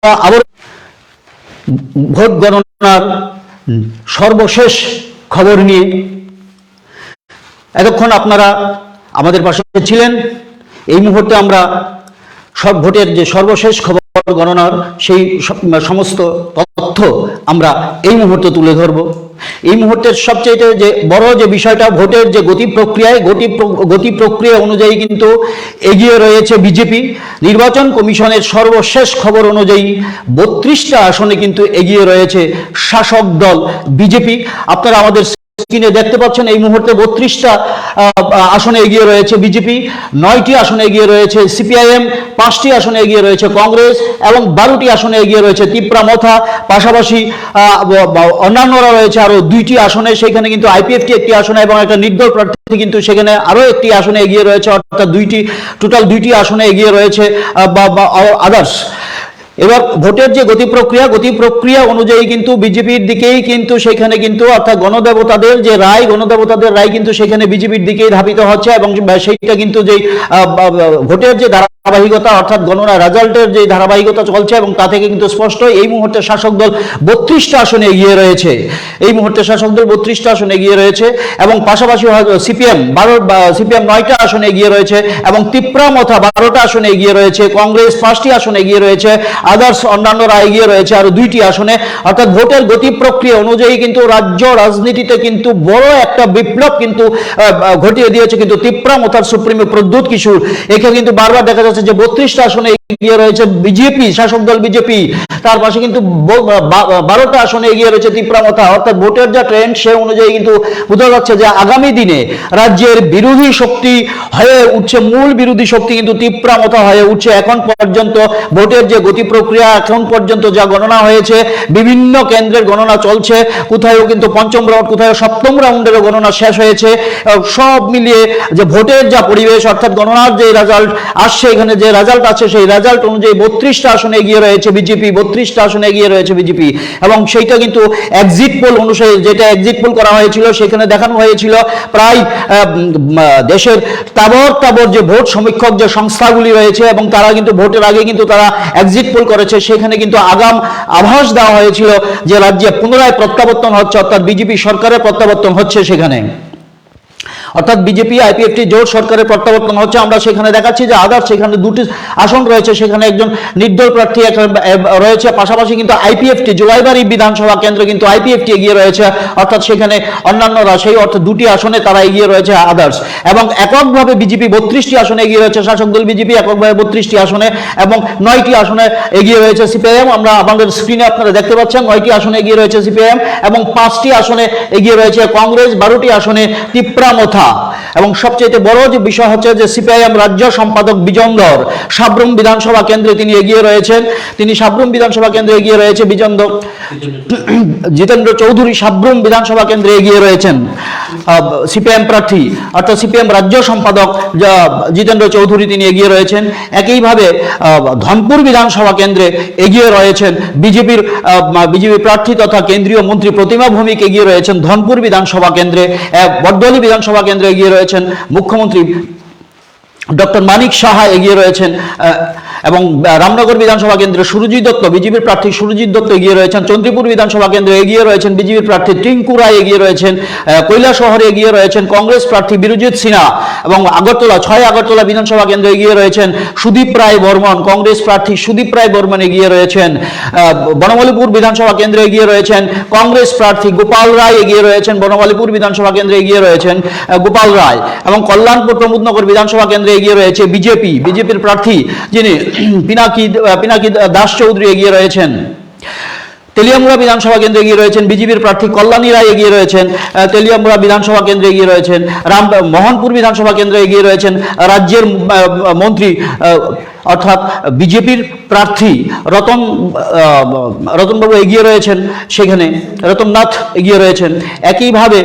আবার ভোট গণনার সর্বশেষ খবর নিয়ে এতক্ষণ আপনারা আমাদের পাশে ছিলেন। এই মুহূর্তে আমরা সব ভোটের যে সর্বশেষ খবর গণনার সেই সমস্ত তথ্য আমরা এই মুহূর্তে তুলে ধরব। এই মুহূর্তের সবচেয়ে যে বড় যে বিষয়টা, ভোটের যে গতি প্রক্রিয়া অনুযায়ী কিন্তু এগিয়ে রয়েছে বিজেপি। নির্বাচন কমিশনের সর্বশেষ খবর অনুযায়ী 32টা আসনে কিন্তু এগিয়ে রয়েছে শাসক দল বিজেপি। আপনারা আমাদের স্ক্রিনে দেখতে পাচ্ছেন এই মুহূর্তে 32টা আসনে এগিয়ে রয়েছে বিজেপি, 9টি আসনে এগিয়ে রয়েছে সিপিআইএম, 5টি আসনে এগিয়ে রয়েছে কংগ্রেস এবং 12টি আসনে এগিয়ে রয়েছে তিপ্রামথা। পাশাপাশি অন্যান্যরা রয়েছে আরো 2টি আসনে, সেখানে কিন্তু আইপিএফটি একটি আসনে এবং একটা নির্দল প্রার্থী কিন্তু সেখানে আরো একটি আসনে এগিয়ে রয়েছে, অর্থাৎ টোটাল 2টি আসনে এগিয়ে রয়েছে আদার্স। এবার ভোটের যে গতি প্রক্রিয়া অনুযায়ী কিন্তু বিজেপির দিকেই কিন্তু সেখানে কিন্তু অর্থাৎ গণদেবতাদের রায় কিন্তু সেখানে বিজেপির দিকেই ধাবিত হচ্ছে এবং সেইটা কিন্তু যে ভোটের যে ধারাবাহিকতা অর্থাৎ গণনা রেজাল্টের যে ধারাবাহিকতা চলছে এবং তা থেকে কিন্তু স্পষ্ট এই মুহূর্তে শাসক দল 32টা আসনে এগিয়ে রয়েছে। এই মুহূর্তে শাসক দল 32টা আসনে এগিয়ে রয়েছে এবং পাশাপাশি সিপিএম 9টা আসনে এগিয়ে রয়েছে এবং তিপ্রামথা 12টা আসনে এগিয়ে রয়েছে, কংগ্রেস 5টি আসনে এগিয়ে রয়েছে, আদার্স অন্যান্যরা এগিয়ে রয়েছে আরো 2টি আসনে। অর্থাৎ ভোটের গতি প্রক্রিয়া অনুযায়ী কিন্তু রাজ্য রাজনীতিতে কিন্তু বড় একটা বিপ্লব কিন্তু ঘটিয়ে দিয়েছে কিন্তু তিপ্রামথার সুপ্রিমো প্রদ্যুৎ কিশোর। এখানে কিন্তু বারবার দেখা যাচ্ছে যে 32টা আসনে এগিয়ে রয়েছে বিজেপি, শাসক দল বিজেপি, তার পাশে কিন্তু 12টা আসনে এগিয়ে রয়েছে তিপ্রামথা। অর্থাৎ ভোটের যা ট্রেন্ড সে অনুযায়ী কিন্তু বোঝা যাচ্ছে যে আগামী দিনে রাজ্যের বিরোধী শক্তি হয়ে উঠছে, মূল বিরোধী শক্তি কিন্তু তিপ্রামথা হয়ে উঠছে। এখন পর্যন্ত ভোটের যে গতি প্রক্রিয়া এখন পর্যন্ত যা গণনা হয়েছে, বিভিন্ন কেন্দ্রের গণনা চলছে, কোথাও কিন্তু 5ম রাউন্ড, কোথাও 7ম রাউন্ডেরও গণনা শেষ হয়েছে। সব মিলিয়ে যে ভোটের যা পরিবেশ অর্থাৎ গণনার যে রেজাল্ট আসছে, এখানে যে রেজাল্ট আছে সেই রেজাল্ট অনুযায়ী 32টা আসনে এগিয়ে রয়েছে বিজেপি, 32টা আসনে এগিয়ে রয়েছে বিজেপি। এবং সেইটা কিন্তু এক্সিট পোল অনুসারে, যেটা এক্সিট পোল করা হয়েছিল সেখানে দেখানো হয়েছিল প্রায় দেশের তাবর যে ভোট সমীক্ষক যে সংস্থাগুলি রয়েছে এবং তারা কিন্তু ভোটের আগে কিন্তু তারা এক্সিট পোল করেছে, সেখানে কিন্তু আগাম আভাস দেওয়া হয়েছিল যে রাজ্যে পুনরায় প্রত্যাবর্তন হচ্ছে, অর্থাৎ বিজেপি সরকারের প্রত্যাবর্তন হচ্ছে সেখানে, অর্থাৎ বিজেপি আইপিএফটি জোট সরকারের প্রত্যাবর্তন হচ্ছে। আমরা সেখানে দেখাচ্ছি যে আদার্স সেখানে 2টি আসন রয়েছে, সেখানে একজন নির্দল প্রার্থী রয়েছে, পাশাপাশি কিন্তু আইপিএফটি জোলাইবাড়ি বিধানসভা কেন্দ্রে কিন্তু আইপিএফটি এগিয়ে রয়েছে, অর্থাৎ সেখানে অন্যান্যরা সেই অর্থে 2টি আসনে তারা এগিয়ে রয়েছে আদার্স। এবং এককভাবে বিজেপি 32টি আসনে এগিয়ে রয়েছে, শাসক দল বিজেপি এককভাবে 32টি আসনে এবং 9টি আসনে এগিয়ে রয়েছে সিপিআইএম। আমরা আমাদের স্ক্রিনে আপনারা দেখতে পাচ্ছেন 9টি আসনে এগিয়ে রয়েছে সিপিআইএম এবং 5টি আসনে এগিয়ে রয়েছে কংগ্রেস, 12টি আসনে তিপ্রামথা। এবং সবচেয়ে বড় যে বিষয় হচ্ছে যে সিপিআইএম রাজ্য সম্পাদক বিজনধর সাব্রুম বিধানসভা কেন্দ্রে তিনি এগিয়ে রয়েছেন, সাব্রুম বিধানসভা কেন্দ্রে এগিয়ে রয়েছে জিতেন্দ্র চৌধুরী সাব্রুম বিধানসভা কেন্দ্রে এগিয়ে রয়েছেন সিপিএম প্রার্থী, অর্থাৎ সিপিএম রাজ্য সম্পাদক জিতেন্দ্র চৌধুরী তিনি এগিয়ে রয়েছেন। একইভাবে ধনপুর বিধানসভা কেন্দ্রে এগিয়ে রয়েছেন বিজেপি প্রার্থী তথা কেন্দ্রীয় মন্ত্রী প্রতিমা ভৌমিক এগিয়ে রয়েছেন ধনপুর বিধানসভা কেন্দ্রে। বরদলি বিধানসভা কেন্দ্রে এগিয়ে রয়েছেন মুখ্যমন্ত্রী ডক্টর মানিক সাহা এগিয়ে রয়েছেন এবং রামনগর বিধানসভা কেন্দ্রে সুরজিৎ দত্ত বিজেপির প্রার্থী সুরজিৎ দত্ত এগিয়ে রয়েছেন, চন্দ্রপুর বিধানসভা কেন্দ্রে এগিয়ে রয়েছেন বিজেপির প্রার্থী টিঙ্কু রায় এগিয়ে রয়েছেন, কৈলাসহরে এগিয়ে রয়েছেন কংগ্রেস প্রার্থী বিরজিৎ সিনহা এবং আগরতলা বিধানসভা কেন্দ্রে এগিয়ে রয়েছেন সুদীপ রায় বর্মন, কংগ্রেস প্রার্থী সুদীপ রায় বর্মন এগিয়ে রয়েছেন। বনমালীপুর বিধানসভা কেন্দ্রে এগিয়ে রয়েছেন কংগ্রেস প্রার্থী গোপাল রায় এগিয়ে রয়েছেন, বনমালীপুর বিধানসভা কেন্দ্রে এগিয়ে রয়েছেন গোপাল রায় এবং কল্যাণপুর প্রমোদনগর বিধানসভা কেন্দ্রে এগিয়ে রয়েছে বিজেপির প্রার্থী যিনি পিনাকি দাস চৌধুরী এগিয়ে রয়েছেন। তেলিয়ামুড়া বিধানসভা কেন্দ্রে এগিয়ে রয়েছেন বিজেপির প্রার্থী কল্যাণী রায় এগিয়ে রয়েছেন, তেলিয়ামুড়া বিধানসভা কেন্দ্রে এগিয়ে রয়েছেন মোহনপুর বিধানসভা কেন্দ্রে এগিয়ে রয়েছেন রাজ্যের মন্ত্রী অর্থাৎ বিজেপির প্রার্থী রতনবাবু এগিয়ে রয়েছেন, সেখানে রতননাথ এগিয়ে রয়েছেন। একইভাবে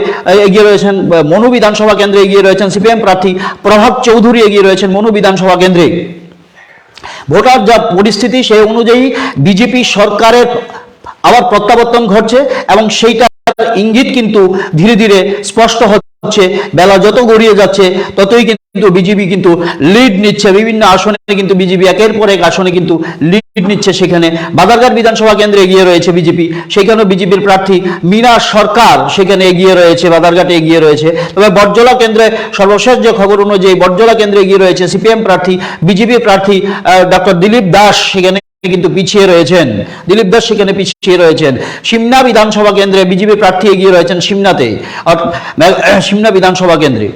এগিয়ে রয়েছেন মনু বিধানসভা কেন্দ্রে এগিয়ে রয়েছেন সিপিএম প্রার্থী প্রভাত চৌধুরী এগিয়ে রয়েছেন মনু বিধানসভা কেন্দ্রে। ভোটার যা পরিস্থিতি সেই অনুযায়ী বিজেপি সরকারের আবার প্রত্যাবর্তন ঘটছে এবং সেইটা ইঙ্গিত কিন্তু ধীরে ধীরে স্পষ্ট হচ্ছে। বেলা যত গড়িয়ে যাচ্ছে ততই কিন্তু বিজেপি কিন্তু লিড নিচ্ছে, বিভিন্ন আসনে কিন্তু বিজেপি একের পর এক আসনে কিন্তু লিড নিচ্ছে। সেখানে বাদারঘাট বিধানসভা কেন্দ্রে এগিয়ে রয়েছে বিজেপি, সেখানেও বিজেপির প্রার্থী মীনা সরকার সেখানে এগিয়ে রয়েছে, বাদারঘাটে এগিয়ে রয়েছে। তবে বটজলা কেন্দ্রে সর্বশেষ যে খবর অনুযায়ী বটজলা কেন্দ্রে এগিয়ে রয়েছে সিপিএম প্রার্থী, বিজেপি প্রার্থী ডক্টর দিলীপ দাস সেখানে কিন্তু পিছিয়ে রয়েছেন, দিলীপ দাস সেখানে পিছিয়ে রয়েছেন। সিমনা বিধানসভা কেন্দ্রে বিজেপি প্রার্থী এগিয়ে রয়েছেন সিমনাতে, সিমনা বিধানসভা কেন্দ্রে।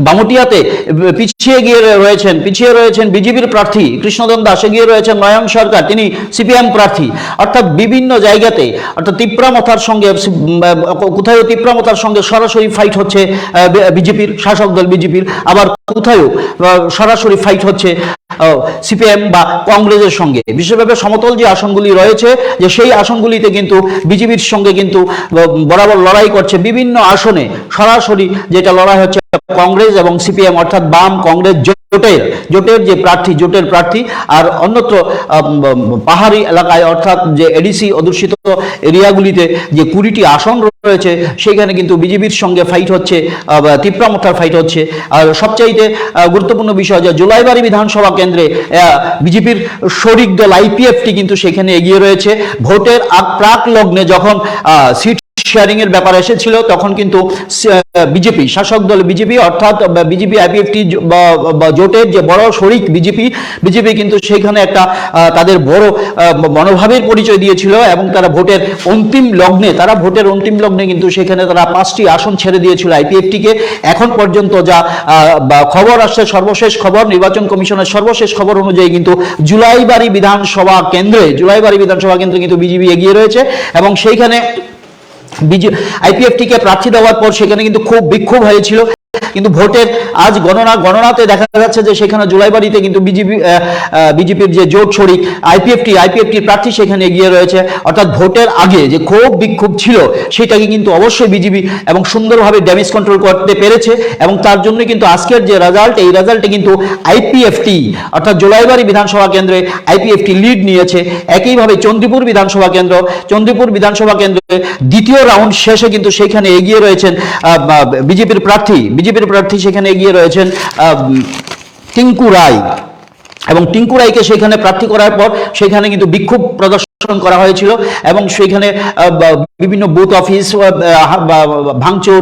বামুটিয়াতে পিছিয়ে রয়েছেন বিজেপির প্রার্থী কৃষ্ণধন দাস, এগিয়ে রয়েছেন নয়ন সরকার, তিনি সিপিএম প্রার্থী। অর্থাৎ বিভিন্ন জায়গাতে, অর্থাৎ তিপ্রামথার সঙ্গে কোথাও তিপ্রামথার সঙ্গে সরাসরি ফাইট হচ্ছে বিজেপির, শাসক দল বিজেপির, আবার কোথাও সরাসরি ফাইট হচ্ছে সিপিএম বা কংগ্রেসের সঙ্গে। বিশেষভাবে সমতল যে আসনগুলি রয়েছে, যে সেই আসনগুলিতে কিন্তু বিজেপির সঙ্গে কিন্তু বরাবর লড়াই করছে বিভিন্ন আসনে। সরাসরি যেটা লড়াই হচ্ছে কংগ্রেস এবং সিপিএম, অর্থাৎ বাম কংগ্রেস জোটের যে প্রার্থী, জোটের প্রার্থী। আর অন্যত্র পাহাড়ি এলাকায়, অর্থাৎ যে এডিসি অধ্যুষিত এরিয়াগুলিতে যে 20টি আসন রয়েছে, সেখানে কিন্তু বিজেপির সঙ্গে ফাইট হচ্ছে, তিপ্রামথার ফাইট হচ্ছে। আর সবচাইতে গুরুত্বপূর্ণ বিষয় যে জুলাইবাড়ি বিধানসভা কেন্দ্রে বিজেপির শরিক দল আইপিএফটি কিন্তু সেখানে এগিয়ে রয়েছে। ভোটের প্রাক লগ্নে যখন সিট শেয়ারিং এর ব্যাপার এসেছিল, তখন কিন্তু বিজেপি, শাসক দল বিজেপি, অর্থাৎ বিজেপি আইপিএফটি জোটের যে বড় শরিক বিজেপি কিন্তু সেখানে একটা তাদের বড় মনোভাবের পরিচয় দিয়েছিল এবং তারা ভোটের অন্তিম লগ্নে কিন্তু সেখানে তারা 5টি আসন ছেড়ে দিয়েছিল আইপিএফটিকে। এখন পর্যন্ত যা খবর আসছে, সর্বশেষ খবর, নির্বাচন কমিশনের সর্বশেষ খবর অনুযায়ী কিন্তু জুলাইবাড়ি বিধানসভা কেন্দ্রে কিন্তু বিজেপি এগিয়ে রয়েছে। এবং সেইখানে আইপিএফটিকে প্রার্থী দেওয়ার পর সেখানে কিন্তু খুব বিক্ষোভ হয়েছিল, কিন্তু ভোটের আজ গণনাতে দেখা যাচ্ছে যে সেখানে জুলাইবাড়িতে কিন্তু বিজেপির যে জোট শরিক আইপিএফটির প্রার্থী সেখানে এগিয়ে রয়েছে। অর্থাৎ ভোটের আগে যে ক্ষোভ বিক্ষোভ ছিল, সেটাকে কিন্তু অবশ্যই বিজেপি এবং সুন্দরভাবে ড্যামেজ কন্ট্রোল করতে পেরেছে। এবং তার জন্য কিন্তু আজকের যে রেজাল্ট, এই রেজাল্টে কিন্তু আইপিএফটি, অর্থাৎ জুলাইবাড়ি বিধানসভা কেন্দ্রে আইপিএফটি লিড নিয়েছে। একইভাবে চন্দ্রপুর বিধানসভা কেন্দ্রে দ্বিতীয় রাউন্ড শেষে কিন্তু সেখানে এগিয়ে রয়েছেন বিজেপির প্রার্থী সেখানে এগিয়ে রয়েছেন টিঙ্কু রায়। এবং টিঙ্কু রায়কে সেখানে প্রার্থী করার পর সেখানে কিন্তু বিক্ষোভ প্রদর্শন করা হয়েছিল এবং সেখানে বিভিন্ন বুথ অফিস ভাঙচুর,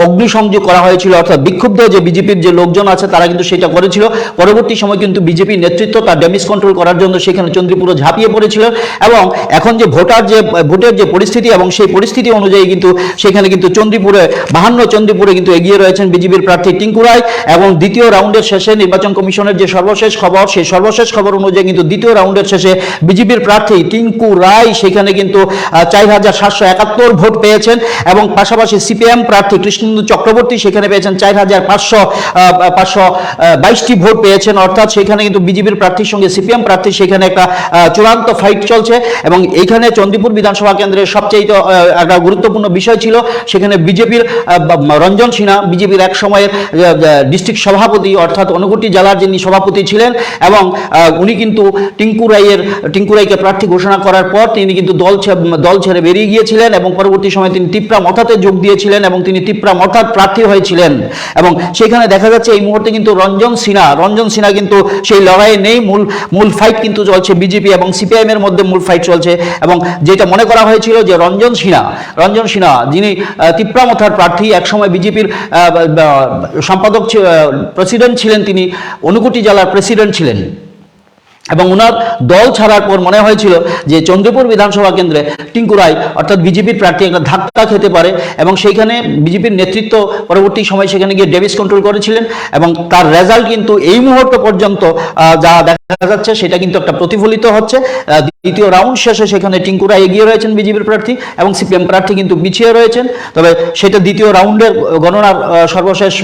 অগ্নিসংযোগ করা হয়েছিল। অর্থাৎ বিক্ষুব্ধ যে বিজেপির যে লোকজন আছে তারা কিন্তু সেটা করেছিল। পরবর্তী সময় কিন্তু বিজেপি নেতৃত্ব তার ড্যামেজ কন্ট্রোল করার জন্য সেখানে চন্দ্রপুরে ঝাঁপিয়ে পড়েছিল। এবং এখন যে ভোটের যে পরিস্থিতি, এবং সেই পরিস্থিতি অনুযায়ী কিন্তু সেখানে কিন্তু চন্দ্রপুরে কিন্তু এগিয়ে রয়েছেন বিজেপির প্রার্থী টিঙ্কু রায়। এবং দ্বিতীয় রাউন্ডের শেষে নির্বাচন কমিশনের যে সর্বশেষ খবর অনুযায়ী কিন্তু দ্বিতীয় রাউন্ডের শেষে বিজেপির প্রার্থী টিঙ্কু রায় সেখানে কিন্তু 4771 ভোট পেয়েছেন। এবং পাশাপাশি সিপিএম প্রার্থী কৃষ্ণেন্দু চক্রবর্তী সেখানে পেয়েছেন 4522টি ভোট পেয়েছেন। অর্থাৎ সেখানে কিন্তু বিজেপির প্রার্থীর সঙ্গে সিপিএম প্রার্থী সেখানে একটা চূড়ান্ত ফাইট চলছে। এবং এইখানে চন্দ্রপুর বিধানসভা কেন্দ্রের সবচেয়ে একটা গুরুত্বপূর্ণ বিষয় ছিল, সেখানে বিজেপির রঞ্জন সিনহা, বিজেপির এক সময়ের ডিস্ট্রিক্ট সভাপতি, অর্থাৎ ঊনকোটি জেলার যিনি সভাপতি ছিলেন, এবং উনি কিন্তু টিঙ্কু রায়কে প্রার্থী ঘোষণা করার পর তিনি কিন্তু দল ছেড়ে বেরিয়ে গিয়েছিলেন এবং পরবর্তী সময়ে তিনি তিপ্রামথাতে যোগ দিয়েছিলেন এবং তিনি তিপ্রামথার প্রার্থী হয়েছিলেন। এবং সেখানে দেখা যাচ্ছে এই মুহূর্তে কিন্তু রঞ্জন সিনহা কিন্তু সেই লড়াইয়ে নেই। মূল ফাইট কিন্তু চলছে বিজেপি এবং সিপিআইএম এর মধ্যে মূল ফাইট চলছে। এবং যেটা মনে করা হয়েছিল যে রঞ্জন সিনহা যিনি তিপ্রামথার প্রার্থী, একসময় বিজেপির সম্পাদক প্রেসিডেন্ট ছিলেন, তিনি ঊনকোটি জেলার প্রেসিডেন্ট ছিলেন। এবং ওনার দল ছাড়ার পর মনে হয়েছিল যে চন্দ্রপুর বিধানসভা কেন্দ্রে টিঙ্কু রায়, অর্থাৎ বিজেপির প্রার্থী, একটা ধাক্কা খেতে পারে। এবং সেইখানে বিজেপির নেতৃত্ব পরবর্তী সময় সেখানে গিয়ে ড্যামেজ কন্ট্রোল করেছিলেন। এবং তার রেজাল্ট কিন্তু এই মুহূর্ত পর্যন্ত যা দেখা যাচ্ছে সেটা কিন্তু একটা প্রতিফলিত হচ্ছে। দ্বিতীয় রাউন্ড শেষে সেখানে টিঙ্কু রায় এগিয়ে রয়েছেন বিজেপির প্রার্থী, এবং সিপিএম প্রার্থী কিন্তু পিছিয়ে রয়েছেন। তবে সেটা দ্বিতীয় রাউন্ডের গণনার সর্বশেষ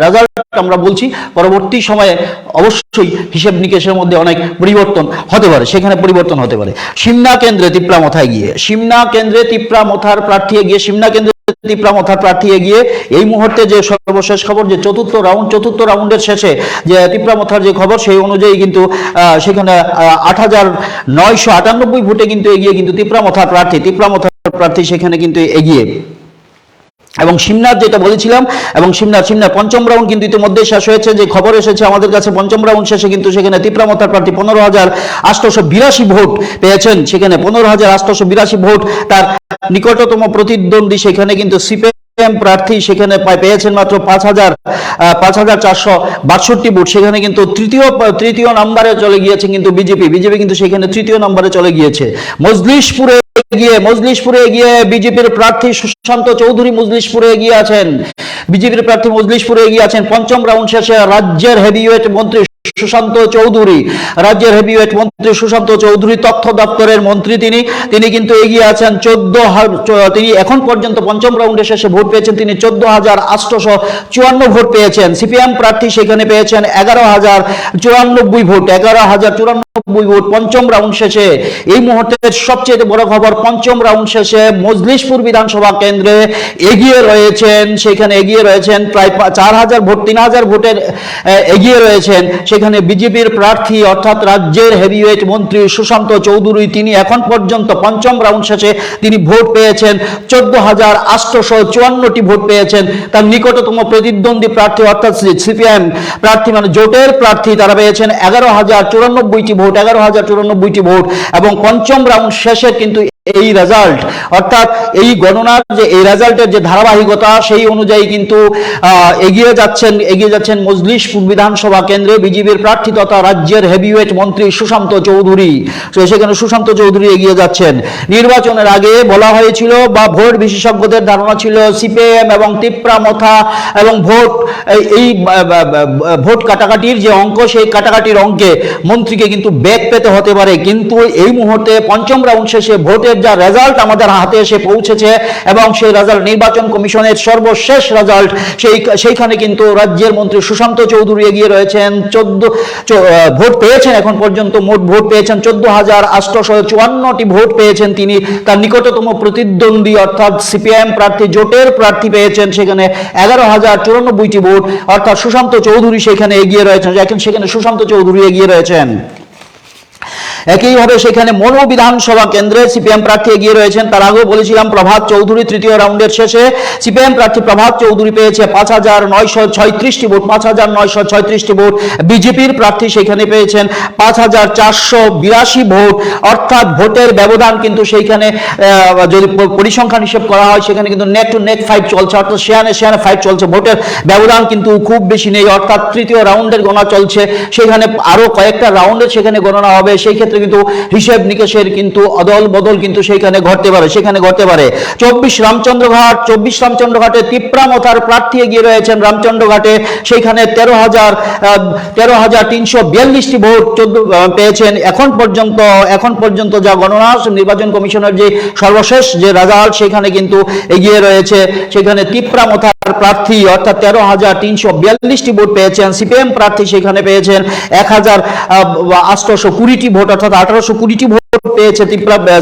রেজাল্ট আমরা বলছি। পরবর্তী সময়ে অবশ্যই হিসেব নিকেশের মধ্যে অনেক পরিবর্তন হতে পারে, সিমনা কেন্দ্রে তিপ্রামথার প্রার্থী এগিয়ে এই মুহূর্তে যে সর্বশেষ খবর, যে চতুর্থ রাউন্ডের শেষে যে তিপ্রামথার যে খবর, সেই অনুযায়ী কিন্তু সেখানে 8998 ভোটে কিন্তু এগিয়ে কিন্তু তিপ্রামথার প্রার্থী সেখানে কিন্তু এগিয়ে। এবং সিমনাথ যেটা বলেছিলাম, এবং সিমনাথ পঞ্চম রাউন্ড কিন্তু ইতিমধ্যে শেষ হয়েছে, যে খবর এসেছে আমাদের কাছে পঞ্চম রাউন্ড শেষে কিন্তু সেখানে তিপ্রামথার প্রার্থী 15,882 ভোট পেয়েছেন। সেখানে 15,882 ভোট। তার নিকটতম প্রতিদ্বন্দ্বী সেখানে কিন্তু সিপিএম প্রার্থী সেখানে পেয়েছেন মাত্র 5,462 ভোট। সেখানে কিন্তু তৃতীয় নম্বরে চলে গিয়েছে কিন্তু বিজেপি কিন্তু সেখানে তৃতীয় নম্বরে চলে গিয়েছে। মজলিশপুরে গিয়ে বিজেপির প্রার্থী সুশান্ত চৌধুরী মজলিশপুরে এগিয়ে আছেন। বিজেপির প্রার্থী মজলিশপুরে এগিয়ে আছেন। পঞ্চম রাউন্ড শেষে রাজ্যের হেভিওয়েট মন্ত্রী সুশান্ত চৌধুরী তথ্য দপ্তরের মন্ত্রী, তিনি কিন্তু এগিয়ে আছেন। তিনি এখন পর্যন্ত পঞ্চম রাউন্ডে শেষে ভোট পেয়েছেন তিনি 14,854 ভোট পেয়েছেন। সিপিএম প্রার্থী সেখানে পেয়েছেন 11,094 ভোট। পঞ্চম রাউন্ড শেষে এই মুহূর্তের সবচেয়ে বড় খবর, পঞ্চম রাউন্ড শেষে মজলিশপুর বিধানসভা কেন্দ্রে এগিয়ে রয়েছেন প্রায় 4,000 ভোট, 3,000 ভোটের এগিয়ে রয়েছেন সেখানে বিজেপির প্রার্থী অর্থাৎ রাজ্যের হেভিওয়েট মন্ত্রী সুশান্ত চৌধুরী। তিনি এখন পর্যন্ত পঞ্চম রাউন্ড শেষে তিনি ভোট পেয়েছেন 14,854টি ভোট পেয়েছেন। তার নিকটতম প্রতিদ্বন্দ্বী প্রার্থী অর্থাৎ সিপিএম প্রার্থী মানে জোটের প্রার্থী, তারা পেয়েছেন 11,094টি ভোট। এবং পঞ্চম রাউন্ড শেষে কিন্তু এই রেজাল্ট অর্থাৎ এই গণনার যে এই রেজাল্টের যে ধারাবাহিকতা সেই অনুযায়ী কিন্তু এগিয়ে যাচ্ছেন মজলিশপুর বিধানসভা কেন্দ্রে বিজেপির প্রার্থী তথা রাজ্যের হেভিওয়েট মন্ত্রী সুশান্ত চৌধুরী। সেখানে সুশান্ত চৌধুরী এগিয়ে যাচ্ছেন। নির্বাচনের আগে বলা হয়েছিল বা ভোট বিশেষজ্ঞদের ধারণা ছিল সিপিএম এবং তিপ্রামথা এবং ভোট কাটাকাটির যে অঙ্ক, সেই কাটাকাটির অঙ্কে মন্ত্রীকে কিন্তু ব্যাক পেতে হতে পারে। কিন্তু এই মুহূর্তে পঞ্চম রাউন্ড শেষে ভোটের যা রেজাল্ট আমাদের হাতে এসে পৌঁছেছে এবং সেই রেজাল্ট নির্বাচন কমিশনের সর্বশেষ রেজাল্ট, সেইখানে কিন্তু রাজ্যের মন্ত্রী সুশান্ত চৌধুরী এগিয়ে রয়েছেন। ভোট পেয়েছেন এখন পর্যন্ত, মোট ভোট পেয়েছেন 14,854টি ভোট পেয়েছেন তিনি। তার নিকটতম প্রতিদ্বন্দ্বী অর্থাৎ সিপিএম প্রার্থী জোটের প্রার্থী পেয়েছেন সেখানে 11,094টি ভোট, অর্থাৎ সুশান্ত চৌধুরী সেখানে এগিয়ে রয়েছেন। একইভাবে সেখানে মনো বিধানসভা কেন্দ্রে সিপিএম প্রার্থী এগিয়ে রয়েছেন। তার আগেও বলেছিলাম প্রভাত চৌধুরী তৃতীয় রাউন্ডের শেষে সিপিএম প্রার্থী প্রভাত চৌধুরী পেয়েছে 5,936টি ভোট। বিজেপির প্রার্থী সেখানে পেয়েছেন 5,482 ভোট। অর্থাৎ ভোটের ব্যবধান কিন্তু সেইখানে যদি পরিসংখ্যান হিসেব করা হয় সেখানে কিন্তু নেক টু নেক ফাইট চলছে, অর্থাৎ শেয়ানে ফাইট চলছে। ভোটের ব্যবধান কিন্তু খুব বেশি নেই, অর্থাৎ তৃতীয় রাউন্ডের গণনা চলছে। সেখানে আরো কয়েকটা রাউন্ডের সেখানে গণনা হবে। সেই ক্ষেত্রে কিন্তু হিসেব নিকেশের কিন্তু অদল বদল কিন্তু সেখানে ঘটতে পারে। 24 রামচন্দ্রঘাটে তিপ্রামথার প্রার্থী এগিয়ে রয়েছেন। রামচন্দ্রঘাটে সেখানে 13,342টি ভোট পেয়েছেন এখন পর্যন্ত যা গণনা নির্বাচন কমিশনের যে সর্বশেষ যে রেজাল্ট সেখানে কিন্তু এগিয়ে রয়েছে। সেখানে তিপ্রামথার প্রার্থী অর্থাৎ 13,342টি ভোট পেয়েছেন। সিপিএম প্রার্থী সেখানে পেয়েছেন 1,820টি ভোট, অর্থাৎ 1,820টি ভোট পেয়েছে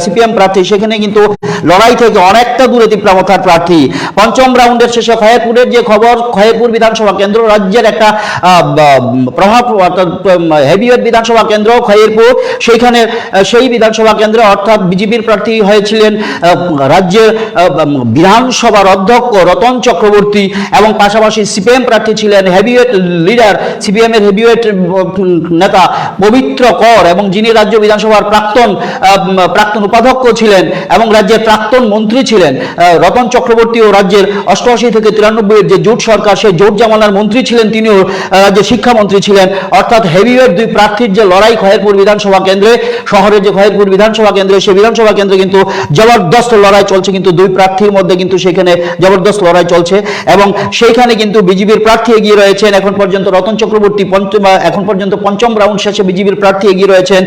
সিপিএম প্রার্থী। সেখানে কিন্তু লড়াই থেকে অনেকটা দূরে তিপ্রামথার প্রার্থী। পঞ্চম রাউন্ডের শেষে খয়েরপুরের যে খবর, খয়েরপুর বিধানসভা কেন্দ্র রাজ্যের একটা প্রভাব অর্থাৎ হেভিওয়েট বিধানসভা কেন্দ্র খয়েরপুর। সেইখানে সেই বিধানসভা কেন্দ্রে অর্থাৎ বিজেপির প্রার্থী হয়েছিলেন রাজ্যের বিধানসভার অধ্যক্ষ রতন চক্রবর্তী এবং পাশাপাশি সিপিএম প্রার্থী ছিলেন হেভিওয়েট লিডার, সিপিএম এর হেভিওয়েট নেতা পবিত্র কর, এবং যিনি রাজ্য বিধানসভার প্রাক্তন উপাধ্যক্ষ ছিলেন এবং রাজ্যের প্রাক্তন মন্ত্রী ছিলেন। রতন চক্রবর্তী ও রাজ্যের 88 থেকে 93 এর যে জোট সরকার, সেই জোট জামানার মন্ত্রী ছিলেন, তিনিও রাজ্যের শিক্ষামন্ত্রী ছিলেন। অর্থাৎ হেভিওয়েট দুই প্রার্থীর যে লড়াই খয়েরপুর বিধানসভা কেন্দ্রে, শহরের যে খয়েরপুর বিধানসভা কেন্দ্রে, সেই বিধানসভা কেন্দ্রে কিন্তু জবরদস্ত লড়াই চলছে, কিন্তু দুই প্রার্থীর মধ্যে কিন্তু সেখানে জবরদস্ত লড়াই চলছে এবং সেইখানে কিন্তু বিজেপির প্রার্থী এগিয়ে রয়েছেন। এখন পর্যন্ত রতন চক্রবর্তী এখন পর্যন্ত পঞ্চম রাউন্ড শেষে বিজেপির প্রার্থী এগিয়ে রয়েছেন।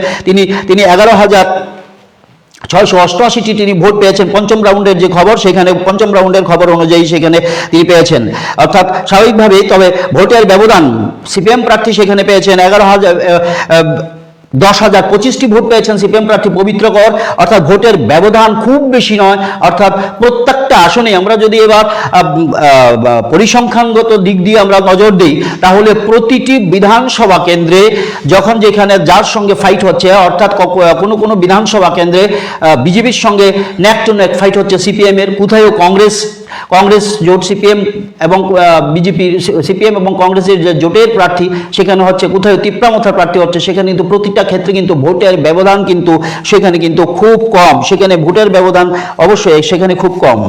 তিনি 11,688টি তিনি ভোট পেয়েছেন। পঞ্চম রাউন্ডের যে খবর, সেখানে পঞ্চম রাউন্ডের খবর অনুযায়ী সেখানে তিনি পেয়েছেন, অর্থাৎ স্বাভাবিকভাবেই। তবে ভোটের ব্যবধান সিপিএম প্রার্থী সেখানে পেয়েছেন 10,025টি ভোট পেয়েছেন সিপিএম প্রার্থী পবিত্র কর, অর্থাৎ ভোটের ব্যবধান খুব বেশি নয়। অর্থাৎ প্রত্যেকটা আসনে আমরা যদি এবার পরিসংখ্যানগত দিক দিয়ে আমরা নজর দিই, তাহলে প্রতিটি বিধানসভা কেন্দ্রে যখন যেখানে যার সঙ্গে ফাইট হচ্ছে, অর্থাৎ কোনো কোনো বিধানসভা কেন্দ্রে বিজেপির সঙ্গে নেক টু নেক ফাইট হচ্ছে সিপিএম এর, কোথায়ও কংগ্রেস জোট সিপিএম এবং বিজেপি, সিপিএম এবং কংগ্রেসের যে জোটের প্রার্থী সেখানে হচ্ছে, কোথাও তিপ্রামথার প্রার্থী হচ্ছে, সেখানে কিন্তু প্রতিটা ক্ষেত্রে কিন্তু ভোটের ব্যবধান কিন্তু সেখানে কিন্তু খুব কম, সেখানে ভোটের ব্যবধান অবশ্যই সেখানে খুব কম।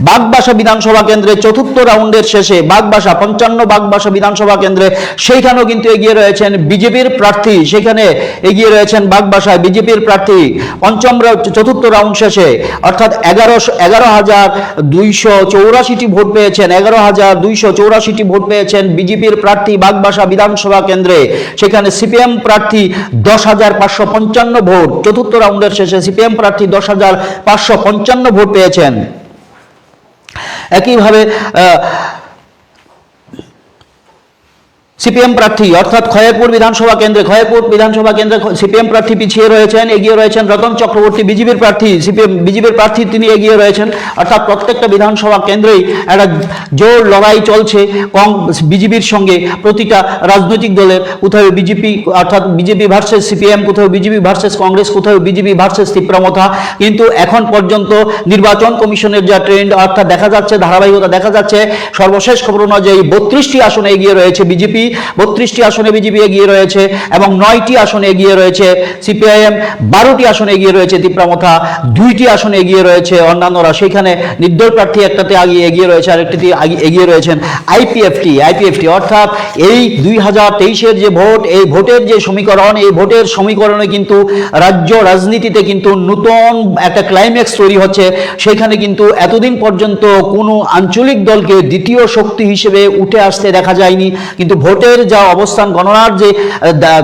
বাগবাসা বিধানসভা কেন্দ্রে চতুর্থ রাউন্ডের শেষে বাগবাসা 55 বাগবাসা বিধানসভা কেন্দ্রে সেইখানেও কিন্তু এগিয়ে রয়েছেন বিজেপির প্রার্থী, সেখানে এগিয়ে রয়েছেন বাগবাসায় বিজেপির প্রার্থী চতুর্থ রাউন্ড শেষে, অর্থাৎ 11,284টি ভোট পেয়েছেন, 11,284টি ভোট পেয়েছেন বিজেপির প্রার্থী বাগবাসা বিধানসভা কেন্দ্রে। সেখানে সিপিএম প্রার্থী 10,555 ভোট, চতুর্থ রাউন্ডের শেষে সিপিএম প্রার্থী 10,555 ভোট পেয়েছেন। একইভাবে সিপিএম প্রার্থী অর্থাৎ খয়েরপুর বিধানসভা কেন্দ্রে সিপিএম প্রার্থী পিছিয়ে রয়েছেন, এগিয়ে রয়েছেন রতন চক্রবর্তী বিজেপির প্রার্থী, বিজেপির প্রার্থী তিনি এগিয়ে রয়েছেন। অর্থাৎ প্রত্যেকটা বিধানসভা কেন্দ্রেই একটা জোর লড়াই চলছে বিজেপির সঙ্গে, প্রতিটা রাজনৈতিক দলের, কোথাও বিজেপি অর্থাৎ বিজেপি ভার্সেস সিপিএম, কোথাও বিজেপি ভার্সেস কংগ্রেস, কোথাও বিজেপি ভার্সেস তিপ্রামথা। কিন্তু এখন পর্যন্ত নির্বাচন কমিশনের যা ট্রেন্ড অর্থাৎ দেখা যাচ্ছে, ধারাবাহিকতা দেখা যাচ্ছে, সর্বশেষ খবর অনুযায়ী 32টি আসনে এগিয়ে রয়েছে বিজেপি, 32টি আসনে বিজেপি এগিয়ে রয়েছে এবং 9টি আসনে এগিয়ে রয়েছে সিপিআইএম, 12টি আসনে এগিয়ে রয়েছে তিপ্রামথা, 2টি আসনে এগিয়ে রয়েছে অন্যান্যরা। সেখানে নির্দল প্রার্থী একটাতে এগিয়ে রয়েছে, আরেকটিতে এগিয়ে রয়েছেন আইপিএফটি। অর্থাৎ এই 2023-এর যে ভোট, এই ভোটের যে সমীকরণ, এই ভোটের সমীকরণে কিন্তু রাজ্য রাজনীতিতে কিন্তু নতুন একটা ক্লাইম্যাক্স তৈরি হচ্ছে। সেখানে কিন্তু এতদিন পর্যন্ত কোনো আঞ্চলিক দলকে দ্বিতীয় শক্তি হিসেবে উঠে আসতে দেখা যায়নি, কিন্তু ভোটের যা অবস্থান গণনার যে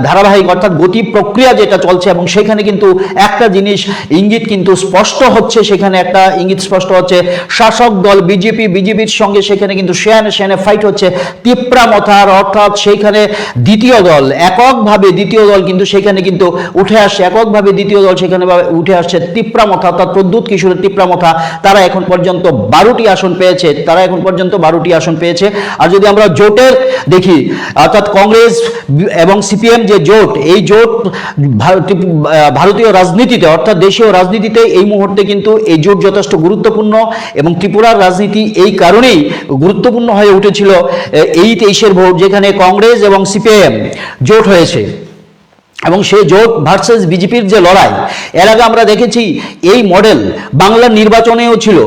ধারাবাহিক অর্থাৎ গতি প্রক্রিয়া যেটা চলছে, এবং সেখানে কিন্তু একটা জিনিস ইঙ্গিত কিন্তু স্পষ্ট হচ্ছে, সেখানে একটা ইঙ্গিত স্পষ্ট হচ্ছে, শাসক দল বিজেপির সঙ্গে সেখানে কিন্তু সেয়ানে ফাইট হচ্ছে তিপ্রামথার, অর্থাৎ সেইখানে এককভাবে দ্বিতীয় দল কিন্তু সেখানে কিন্তু উঠে আসছে, সেখানে উঠে আসছে তিপ্রামথা, অর্থাৎ প্রদ্যুৎ কিশোরের তিপ্রামথা। তারা এখন পর্যন্ত 12টি আসন পেয়েছে। আর যদি আমরা জোটের দেখি, অর্থাৎ কংগ্রেস এবং সিপিএম যে জোট, এই জোট ভারতীয় রাজনীতিতে অর্থাৎ দেশীয় রাজনীতিতে এই মুহূর্তে কিন্তু এই জোট যথেষ্ট গুরুত্বপূর্ণ, এবং ত্রিপুরার রাজনীতি এই কারণেই গুরুত্বপূর্ণ হয়ে উঠেছিল এই 23-এর ভোট, যেখানে কংগ্রেস এবং সিপিএম জোট হয়েছে এবং সেই জোট ভার্সেস বিজেপির যে লড়াই, এর আগে আমরা দেখেছি এই মডেল বাংলার নির্বাচনেও ছিল,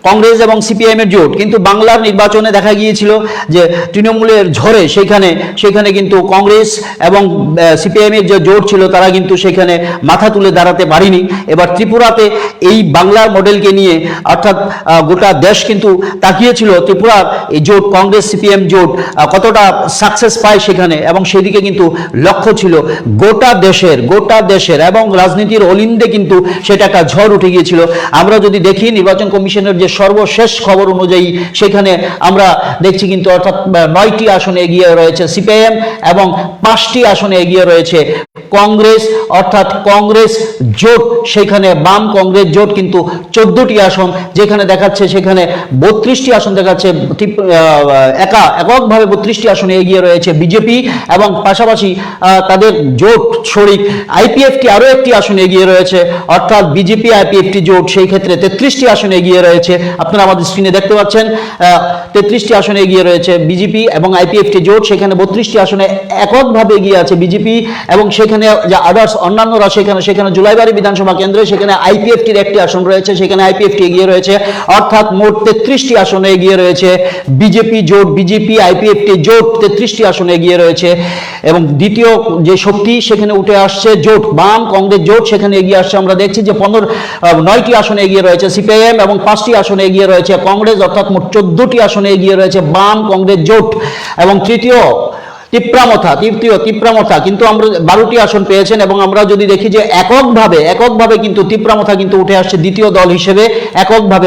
কংগ্রেস এবং সিপিআইএম এর জোট। কিন্তু বাংলার নির্বাচনে দেখা গিয়েছিল যে তৃণমূলের ঝড়ে সেখানে কিন্তু কংগ্রেস এবং সিপিআইএম এর যে জোট ছিল তারা কিন্তু সেখানে মাথা তুলে দাঁড়াতে পারেনি। এবার ত্রিপুরাতে এই বাংলার মডেলকে নিয়ে অর্থাৎ গোটা দেশ কিন্তু তাকিয়েছিল ত্রিপুরার এই জোট, কংগ্রেস সিপিএম জোট কতটা সাকসেস পায় সেখানে, এবং সেদিকে কিন্তু লক্ষ্য ছিল গোটা দেশের এবং রাজনীতির অলিন্দে কিন্তু সেটা একটা ঝড় উঠে গিয়েছিল। আমরা যদি দেখি নির্বাচন কমিশনের যে সর্বশেষ খবর অনুযায়ী, সেখানে আমরা দেখছি কিন্তু অর্থাৎ 9টি আসনে এগিয়ে রয়েছে সিপিআইএম এবং 5টি আসনে এগিয়ে রয়েছে কংগ্রেস, অর্থাৎ কংগ্রেস জোট। সেখানে বাম কংগ্রেস জোট কিন্তু 14টি আসন যেখানে দেখাচ্ছে, সেখানে 32টি আসন দেখাচ্ছে, এককভাবে 32টি আসনে এগিয়ে রয়েছে বিজেপি, এবং পাশাপাশি তাদের জোট শরিক আইপিএফটি আরও একটি আসনে এগিয়ে রয়েছে, অর্থাৎ বিজেপি আইপিএফটি জোট সেই ক্ষেত্রে 33টি আসনে এগিয়ে রয়েছে। আপনারা আমাদের স্ক্রিনে দেখতে পাচ্ছেন 33টি আসনে এগিয়ে রয়েছে বিজেপি এবং আইপিএফটি জোট, সেখানে 32টি আসনে এককভাবে এগিয়ে আছে বিজেপি, এবং সেখানে যে আদার্স অন্যান্যরা সেখানে জুলাইবাড়ি বিধানসভা কেন্দ্রে সেখানে আইপিএফটির একটি আসন রয়েছে, সেখানে আইপিএফটি এগিয়ে রয়েছে, অর্থাৎ মোট 33টি আসনে এগিয়ে রয়েছে বিজেপি আইপিএফটি জোট 33টি আসনে এগিয়ে রয়েছে। এবং দ্বিতীয় যে শক্তি সেখানে উঠে আসছে জোট বাম কংগ্রেস জোট, সেখানে এগিয়ে আসছে। আমরা দেখছি যে 9টি আসনে এগিয়ে রয়েছে সিপিআইএম এবং 5টি আসনে এগিয়ে রয়েছে কংগ্রেস, অর্থাৎ মোট 14টি আসনে এগিয়ে রয়েছে বাম কংগ্রেস জোট। এবং তৃতীয় তিপ্রামথা কিন্তু আমরা 12টি আসন পেয়েছেন, এবং আমরা যদি দেখি যে এককভাবে কিন্তু তিপ্রামথা কিন্তু উঠে আসছে দ্বিতীয় দল হিসেবে এককভাবে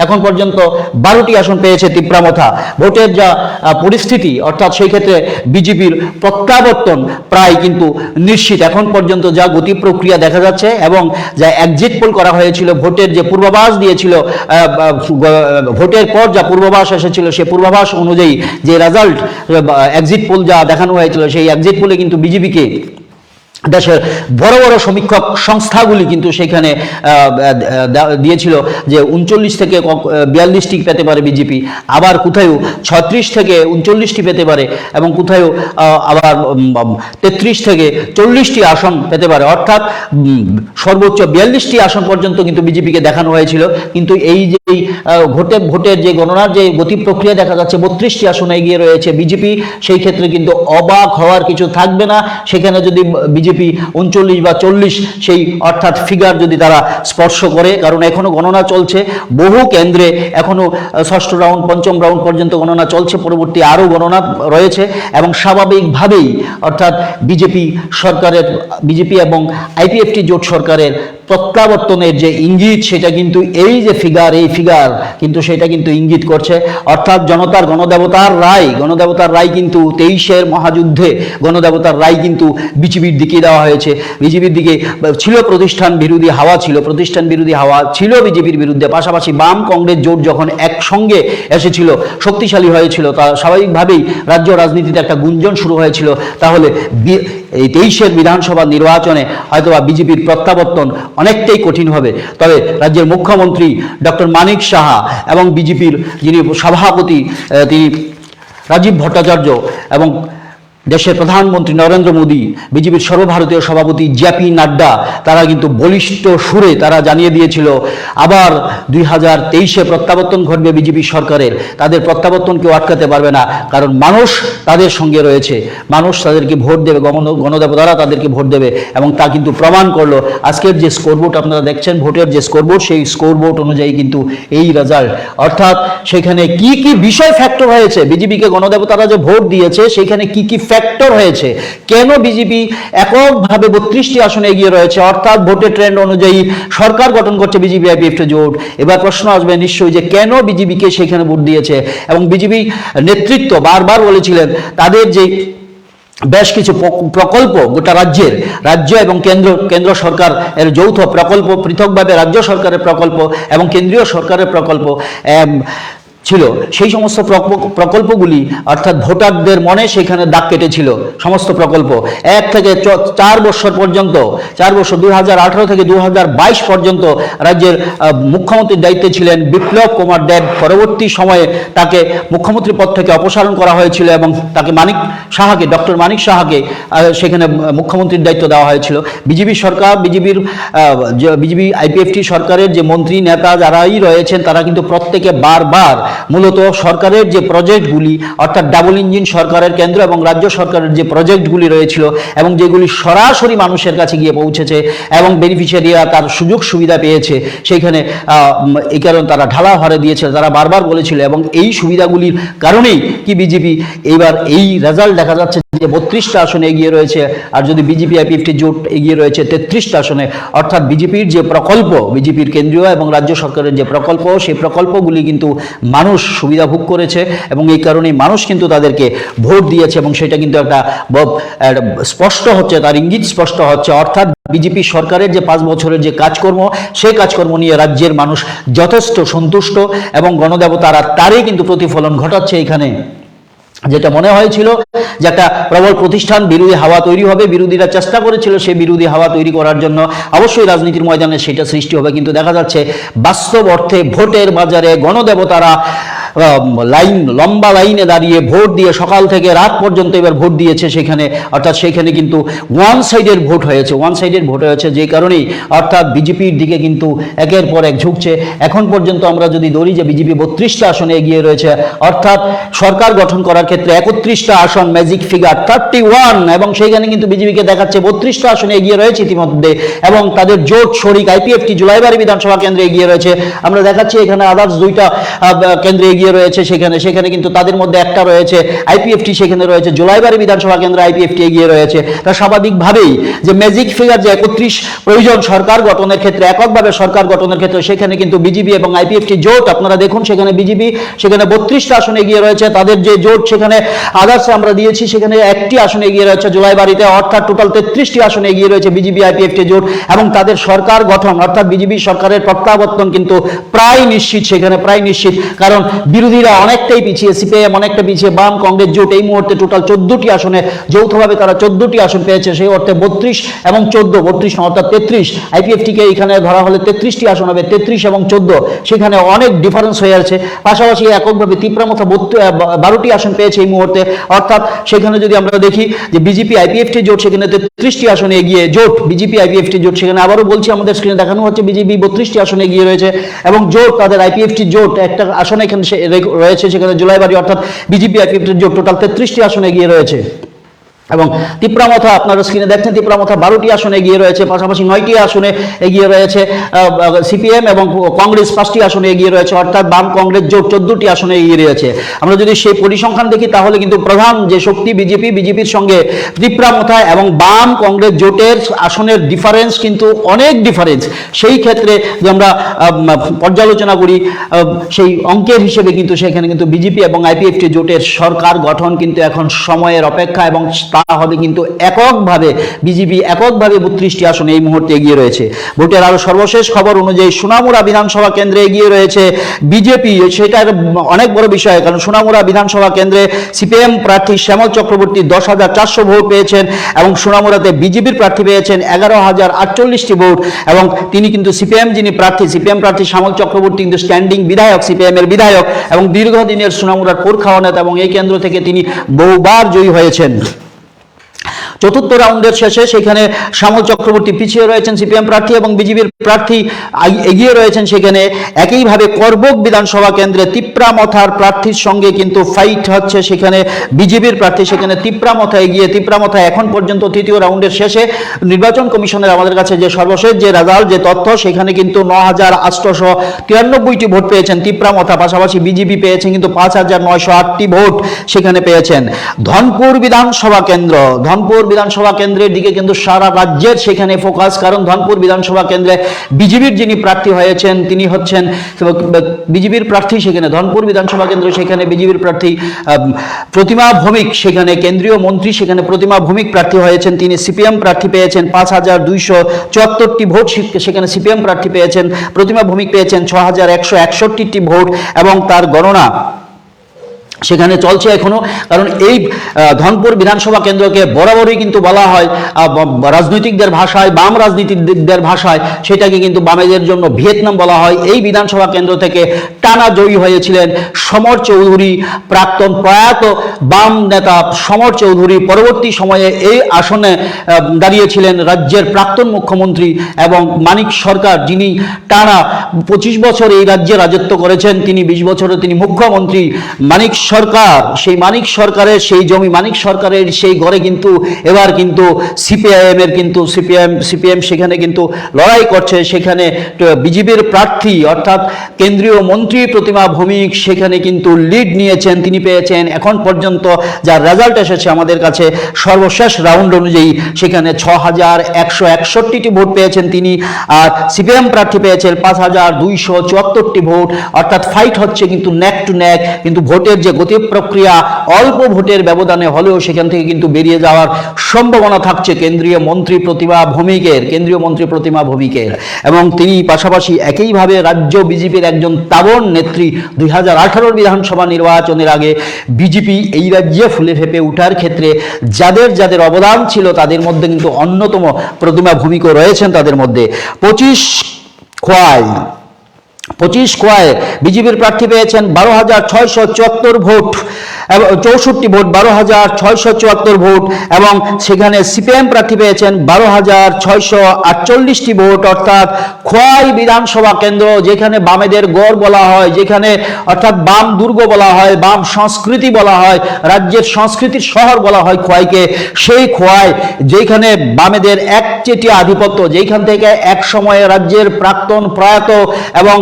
এখন পর্যন্ত 12টি আসন পেয়েছে তিপ্রামথা। ভোটের যা পরিস্থিতি, অর্থাৎ সেই ক্ষেত্রে বিজেপির প্রত্যাবর্তন প্রায় কিন্তু নিশ্চিত এখন পর্যন্ত, যা গতি প্রক্রিয়া দেখা যাচ্ছে এবং যা এক্সিট পোল করা হয়েছিল, ভোটের যে পূর্বাভাস দিয়েছিল, ভোটের পর যা পূর্বাভাস এসেছিল সেই পূর্বাভাস অনুযায়ী যে রেজাল্ট এক্সিট পোল যা দেখানো হয়েছিল, সেই এক্সিট পোলে কিন্তু বিজেপিকে দেশের বড় বড় সমীক্ষক সংস্থাগুলি কিন্তু সেখানে দিয়েছিল যে 39 থেকে 42টি পেতে পারে বিজেপি, আবার কোথাও 36 থেকে 39টি পেতে পারে, এবং কোথাও আবার 33 থেকে 40টি আসন পেতে পারে, অর্থাৎ সর্বোচ্চ 42টি আসন পর্যন্ত কিন্তু বিজেপিকে দেখানো হয়েছিল। কিন্তু এই যে ভোটের যে গণনার যে গতি প্রক্রিয়া দেখা যাচ্ছে, 32টি আসনে এগিয়ে রয়েছে বিজেপি, সেই ক্ষেত্রে কিন্তু অবাক হওয়ার কিছু থাকবে না। সেখানে যদি বিজেপি 39 বা 40 সেই অর্থাৎ ফিগার যদি তারা স্পর্শ করে, কারণ এখনো গণনা চলছে, বহু কেন্দ্রে এখনো 6ষ্ঠ রাউন্ড 5ম রাউন্ড পর্যন্ত গণনা চলছে, পরবর্তী আরও গণনা রয়েছে, এবং স্বাভাবিকভাবেই অর্থাৎ বিজেপি এবং আইপিএফটি জোট সরকারের প্রত্যাবর্তনের যে ইঙ্গিত, সেটা কিন্তু এই ফিগার কিন্তু সেটা কিন্তু ইঙ্গিত করছে, অর্থাৎ গণদেবতার রায় কিন্তু 23-এর মহাযুদ্ধে গণদেবতার রায় কিন্তু বিজেপির দিকে দেওয়া হয়েছে। বিজেপির দিকে ছিল প্রতিষ্ঠান বিরোধী হাওয়া ছিল বিজেপির বিরুদ্ধে, পাশাপাশি বাম কংগ্রেস জোট যখন একসঙ্গে এসেছিল, শক্তিশালী হয়েছিল, তা স্বাভাবিকভাবেই রাজ্য রাজনীতিতে একটা গুঞ্জন শুরু হয়েছিল, তাহলে এই 23-এর বিধানসভা নির্বাচনে হয়তোবা বিজেপির প্রত্যাবর্তন অনেকটাই কঠিন হবে। তবে রাজ্যের মুখ্যমন্ত্রী ডক্টর মানিক সাহা এবং বিজেপির যিনি সভাপতি তিনি রাজীব ভট্টাচার্য এবং দেশের প্রধানমন্ত্রী নরেন্দ্র মোদী, বিজেপির সর্বভারতীয় সভাপতি জেপি নাড্ডা, তারা কিন্তু বলিষ্ঠ সুরে তারা জানিয়ে দিয়েছিল আবার 2023-এ প্রত্যাবর্তন ঘটবে বিজেপি সরকারের। তাদের প্রত্যাবর্তন কেউ আটকাতে পারবে না, কারণ মানুষ তাদের সঙ্গে রয়েছে, মানুষ তাদেরকে ভোট দেবে, গণদেবতারা তাদেরকে ভোট দেবে, এবং তা কিন্তু প্রমাণ করলো। আজকের যে স্কোরবোর্ড আপনারা দেখছেন, ভোটের যে স্কোরবোর্ড, সেই স্কোরবোর্ড অনুযায়ী কিন্তু এই রেজাল্ট, অর্থাৎ সেখানে কি কি বিষয় ফ্যাক্টর হয়েছে, বিজেপিকে গণদেবতারা যে ভোট দিয়েছে সেখানে কি কি ফ্যাক্টর হয়েছে, কেন বিজেপি এককভাবে 32টি আসনে এগিয়ে রয়েছে, অর্থাৎ ভোটের ট্রেন্ড অনুযায়ী সরকার গঠন করছে বিজেপি আইপিএফটি জোট। এবার প্রশ্ন আসবে নিশ্চয়ই যে কেন বিজেপিকে সেখানে ভোট দিয়েছে, এবং বিজেপি নেতৃত্ব বারবার বলেছিলেন তাদের যে বেশ কিছু প্রকল্প, গোটা রাজ্য এবং কেন্দ্র সরকার এর যৌথ প্রকল্প, পৃথকভাবে রাজ্য সরকারের প্রকল্প এবং কেন্দ্রীয় সরকারের প্রকল্প ছিল, সেই সমস্ত প্রকল্পগুলি অর্থাৎ ভোটারদের মনে সেখানে দাগ কেটেছিল। সমস্ত প্রকল্প 1 থেকে 4 বছর পর্যন্ত, 4 বছর 2018 থেকে 2022 পর্যন্ত রাজ্যের মুখ্যমন্ত্রীর দায়িত্বে ছিলেন বিপ্লব কুমার দেব। পরবর্তী সময়ে তাকে মুখ্যমন্ত্রী পদ থেকে অপসারণ করা হয়েছিল এবং তাকে ডক্টর মানিক সাহাকে সেখানে মুখ্যমন্ত্রীর দায়িত্ব দেওয়া হয়েছিল। বিজেপি সরকার, বিজেপি আইপিএফটি সরকারের যে মন্ত্রী নেতা যারাই রয়েছেন, তারা কিন্তু প্রত্যেকে বারবার মূলত সরকারের যে প্রজেক্টগুলি, অর্থাৎ ডাবল ইঞ্জিন সরকারের কেন্দ্র এবং রাজ্য সরকারের যে প্রজেক্টগুলি রয়েছিল এবং যেগুলি সরাসরি মানুষের কাছে গিয়ে পৌঁছেছে এবং বেনিফিশিয়ারিরা তার সুযোগ সুবিধা পেয়েছে, সেইখানে এই কারণে তারা ঢালা হারে দিয়েছে, তারা বারবার বলেছিল, এবং এই সুবিধাগুলির কারণেই কি বিজেপি এইবার এই রেজাল্ট দেখা যাচ্ছে যে 32টা আসনে এগিয়ে রয়েছে, আর যদি বিজেপি আইপিএফটি জোট এগিয়ে রয়েছে 33টা আসনে, অর্থাৎ বিজেপির যে প্রকল্প, বিজেপির কেন্দ্রীয় এবং রাজ্য সরকারের যে প্রকল্প, সেই প্রকল্পগুলি কিন্তু মানুষ সুবিধা ভোগ করেছে, এবং এই কারণেই মানুষ কিন্তু তাদেরকে ভোট দিয়েছে, এবং সেটা কিন্তু একটা স্পষ্ট হচ্ছে, তার ইঙ্গিত স্পষ্ট হচ্ছে, অর্থাৎ বিজেপি সরকারের যে 5 বছরের যে কাজকর্ম, সেই কাজকর্ম নিয়ে রাজ্যের মানুষ যথেষ্ট সন্তুষ্ট, এবং গণদেবতারা তারই কিন্তু প্রতিফলন ঘটাচ্ছে। এখানে যেটা মনে হয়েছিল যে একটা প্রবল প্রতিষ্ঠান বিরোধী হাওয়া তৈরি হবে, বিরোধীরা চেষ্টা করেছিল সেই বিরোধী হাওয়া তৈরি করার জন্য, অবশ্যই রাজনীতির ময়দানে সেটা সৃষ্টি হবে, কিন্তু দেখা যাচ্ছে বাস্তব অর্থে ভোটের বাজারে গণদেবতারা লম্বা লাইনে দাঁড়িয়ে ভোট দিয়ে সকাল থেকে রাত পর্যন্ত এবার ভোট দিয়েছে সেখানে, অর্থাৎ সেখানে কিন্তু ওয়ান সাইডের ভোট হয়েছে, যে কারণেই অর্থাৎ বিজেপির দিকে কিন্তু একের পর এক ঝুঁকছে। এখন পর্যন্ত আমরা যদি ধরি যে বিজেপি 32টা আসনে এগিয়ে রয়েছে, অর্থাৎ সরকার গঠন করার ক্ষেত্রে 31টা আসন, ম্যাজিক ফিগার 31, এবং সেইখানে কিন্তু বিজেপিকে দেখাচ্ছে 32টা আসনে এগিয়ে রয়েছে ইতিমধ্যে, এবং তাদের জোট শরিক আইপিএফটি জুলাইবাড়ি বিধানসভা কেন্দ্রে এগিয়ে রয়েছে। আমরা দেখাচ্ছি এখানে আদার্স 2টা কেন্দ্রে এগিয়ে এগিয়ে রয়েছে সেখানে কিন্তু তাদের মধ্যে একটা রয়েছে আইপিএফটি, সেখানে রয়েছে জোলাইবাড়ি বিধানসভা কেন্দ্র আইপিএফটি এগিয়ে রয়েছে। তা স্বাভাবিকভাবেই যে ম্যাজিক ফিগার যে 31 প্রয়োজন সরকার গঠনের ক্ষেত্রে, এককভাবে সরকার গঠনের ক্ষেত্রে, সেখানে কিন্তু বিজেপি এবং আইপিএফটি জোট, আপনারা দেখুন সেখানে বিজেপি সেখানে 32টা আসনে এগিয়ে রয়েছে, তাদের যে জোট সেখানে আদার্সে আমরা দিয়েছি সেখানে একটি আসনে এগিয়ে রয়েছে জোলাইবাড়িতে, অর্থাৎ টোটাল 33টি আসনে এগিয়ে রয়েছে বিজেপি আইপিএফটি জোট। এবং তাদের সরকার গঠন অর্থাৎ বিজেপি সরকারের প্রত্যাবর্তন কিন্তু প্রায় নিশ্চিত, সেখানে প্রায় নিশ্চিত, কারণ বিরোধীরা অনেকটাই পিছিয়ে, সিপিআইএম অনেকটা পিছিয়ে, বাম কংগ্রেস জোট এই মুহূর্তে টোটাল 14টি আসনে যৌথভাবে তারা 14টি আসন পেয়েছে, সেই অর্থে 32 এবং 14, 32 অর্থাৎ 33, আইপিএফটিকে এখানে ধরা হলে 33টি আসন হবে, 33 এবং 14 সেখানে অনেক ডিফারেন্স হয়ে আছে। পাশাপাশি এককভাবে তীব্রমথা 12টি আসন পেয়েছে এই মুহূর্তে, অর্থাৎ সেখানে যদি আমরা দেখি যে বিজেপি আইপিএফটি জোট সেখানে 33টি আসনে এগিয়ে, জোট বিজেপি আইপিএফটি জোট সেখানে আবারও বলছি আমাদের স্ক্রিনে দেখানো হচ্ছে বিজেপি 32টি আসনে এগিয়ে রয়েছে, এবং জোট তাদের আইপিএফটি জোট একটা আসনে এখানে রয়েছে সেখানে জোলাইবাড়ি, অর্থাৎ বিজেপি আইপিএফটি জোট টোটাল 33টি আসনে এগিয়ে রয়েছে। এবং তীব্রমথা আপনারা স্ক্রিনে দেখছেন তীব্রমথা 12টি আসনে এগিয়ে রয়েছে, পাশাপাশি 9টি আসনে এগিয়ে রয়েছে সিপিএম এবং কংগ্রেস 5টি আসনে এগিয়ে রয়েছে, অর্থাৎ বাম কংগ্রেস জোট 14টি আসনে এগিয়ে রয়েছে। আমরা যদি সেই পরিসংখ্যান দেখি তাহলে কিন্তু প্রধান যে শক্তি বিজেপির সঙ্গে তীব্রমথা এবং বাম কংগ্রেস জোটের আসনের ডিফারেন্স কিন্তু অনেক ডিফারেন্স। সেই ক্ষেত্রে যদি আমরা পর্যালোচনা করি সেই অঙ্কের হিসেবে কিন্তু সেখানে কিন্তু বিজেপি এবং আইপিএফটি জোটের সরকার গঠন কিন্তু এখন সময়ের অপেক্ষা, এবং তা হবে কিন্তু এককভাবে বিজেপি এককভাবে 32টি আসনে এই মুহূর্তে এগিয়ে রয়েছে। ভোটের আরো সর্বশেষ খবর অনুযায়ী সোনামুড়া বিধানসভা কেন্দ্রে এগিয়ে রয়েছে বিজেপি, সেটা অনেক বড় বিষয়, কারণ সোনামুড়া বিধানসভা কেন্দ্রে সিপিএম প্রার্থী শ্যামল চক্রবর্তী 10,400 ভোট পেয়েছেন, এবং সোনামুড়াতে বিজেপির প্রার্থী পেয়েছেন 11,048টি ভোট, এবং তিনি কিন্তু সিপিএম প্রার্থী শ্যামল চক্রবর্তী কিন্তু স্ট্যান্ডিং বিধায়ক, সিপিএম এর বিধায়ক, এবং দীর্ঘদিনের সোনামুড়ার কোর খাওয়া নেতা, এবং এই কেন্দ্র থেকে তিনি বহুবার জয়ী হয়েছেন। চতুর্থ রাউন্ডের শেষে সেখানে শ্যামল চক্রবর্তী পিছিয়ে রয়েছেন সিপিএম প্রার্থী, এবং বিজেপির প্রার্থী এগিয়ে রয়েছেন সেখানে। একইভাবে করবুক বিধানসভা কেন্দ্রে তীব্রমথার প্রার্থীর সঙ্গে কিন্তু ফাইট হচ্ছে সেখানে বিজেপির প্রার্থী, সেখানে তীব্রমথা এগিয়ে। তীব্রমথা এখন পর্যন্ত তৃতীয় রাউন্ডের শেষে নির্বাচন কমিশনের আমাদের কাছে যে সর্বশেষ যে রেজাল্ট, যে তথ্য, সেখানে কিন্তু 9,893টি ভোট পেয়েছেন তীব্রমথা, পাশাপাশি বিজেপি পেয়েছেন কিন্তু 5,908টি ভোট সেখানে পেয়েছেন। ধনপুর বিধানসভা কেন্দ্রের দিকে কিন্তু সারা রাজ্যের সেখানে ফোকাস, কারণ ধনপুর বিধানসভা কেন্দ্রে বিজেপির যিনি প্রার্থী হয়েছেন তিনি হচ্ছেন বিজেপির প্রার্থী, সেখানে ধনপুর বিধানসভা কেন্দ্র সেখানে বিজেপির প্রার্থী প্রতিমা ভৌমিক, সেখানে কেন্দ্রীয় মন্ত্রী সেখানে প্রতিমা ভৌমিক প্রার্থী হয়েছেন, তিনি সিপিএম প্রার্থী পেয়েছেন 5,274টি ভোট, সেখানে সিপিএম প্রার্থী পেয়েছেন, প্রতিমা ভৌমিক পেয়েছেন 6,161টি ভোট, এবং তার গণনা সেখানে চলছে এখনো। কারণ এই ধনপুর বিধানসভা কেন্দ্রকে বরাবরই কিন্তু বলা হয় রাজনৈতিকদের ভাষায়, বাম রাজনীতিকদের ভাষায় সেটাকে কিন্তু বামেদের জন্য ভিয়েতনাম বলা হয়। এই বিধানসভা কেন্দ্র থেকে টানা জয়ী হয়েছিলেন সমর চৌধুরী, প্রাক্তন প্রয়াত বাম নেতা সমর চৌধুরী। পরবর্তী সময়ে এই আসনে দাঁড়িয়েছিলেন রাজ্যের প্রাক্তন মুখ্যমন্ত্রী এবং মানিক সরকার, যিনি টানা 25 বছর এই রাজ্যে রাজত্ব করেছেন, তিনি 20 বছরে তিনি মুখ্যমন্ত্রী। মানিক সরকার, সেই মানিক সরকারের সেই জমি, মানিক সরকারের সেই ঘরে কিন্তু এবার কিন্তু সিপিএম সেখানে কিন্তু লড়াই করছে। সেখানে বিজেপির প্রার্থী অর্থাৎ কেন্দ্রীয় মন্ত্রী প্রতিমা ভৌমিক সেখানে কিন্তু লিড নিয়েছেন, তিনি পেয়েছেন এখন পর্যন্ত যার রেজাল্ট এসেছে আমাদের কাছে সর্বশেষ রাউন্ড অনুযায়ী সেখানে 6,161টি ভোট পেয়েছেন তিনি, আর সিপিএম প্রার্থী পেয়েছেন 5,274টি ভোট। অর্থাৎ ফাইট হচ্ছে কিন্তু নেক টু নেক, কিন্তু ভোটের যে গতি প্রক্রিয়া অল্প ভোটের ব্যবধানে হলেও সেখান থেকে কিন্তু বেরিয়ে যাওয়ার সম্ভাবনা থাকছে কেন্দ্রীয় মন্ত্রী প্রতিমা ভৌমিকের। এবং তিনি পাশাপাশি একইভাবে রাজ্য বিজেপির একজন তাবড় নেত্রী। 2018 বিধানসভা নির্বাচনের আগে বিজেপি এই রাজ্যে ফুলে ফেপে ওঠার ক্ষেত্রে যাদের অবদান ছিল তাদের মধ্যে কিন্তু অন্যতম প্রতিমা ভৌমিকও রয়েছেন তাদের মধ্যে। 25 খোয়ায় বিজেপির প্রার্থী পেয়েছেন 12,674 ভোট, 64 ভোট, 12,674 ভোট, এবং সেখানে সিপিএম প্রার্থী পেয়েছেন 12,648টি ভোট। অর্থাৎ খোয়াই বিধানসভা কেন্দ্র, যেখানে বামেদের গড় বলা হয়, যেখানে অর্থাৎ বাম দুর্গ বলা হয়, বাম সংস্কৃতি বলা হয়, রাজ্যের সংস্কৃতির শহর বলা হয় খোয়াইকে, সেই খোয়াই যেখানে বামেদের একচেটিয়া আধিপত্য, যেখান থেকে এক সময়ে রাজ্যের প্রাক্তন প্রয়াত এবং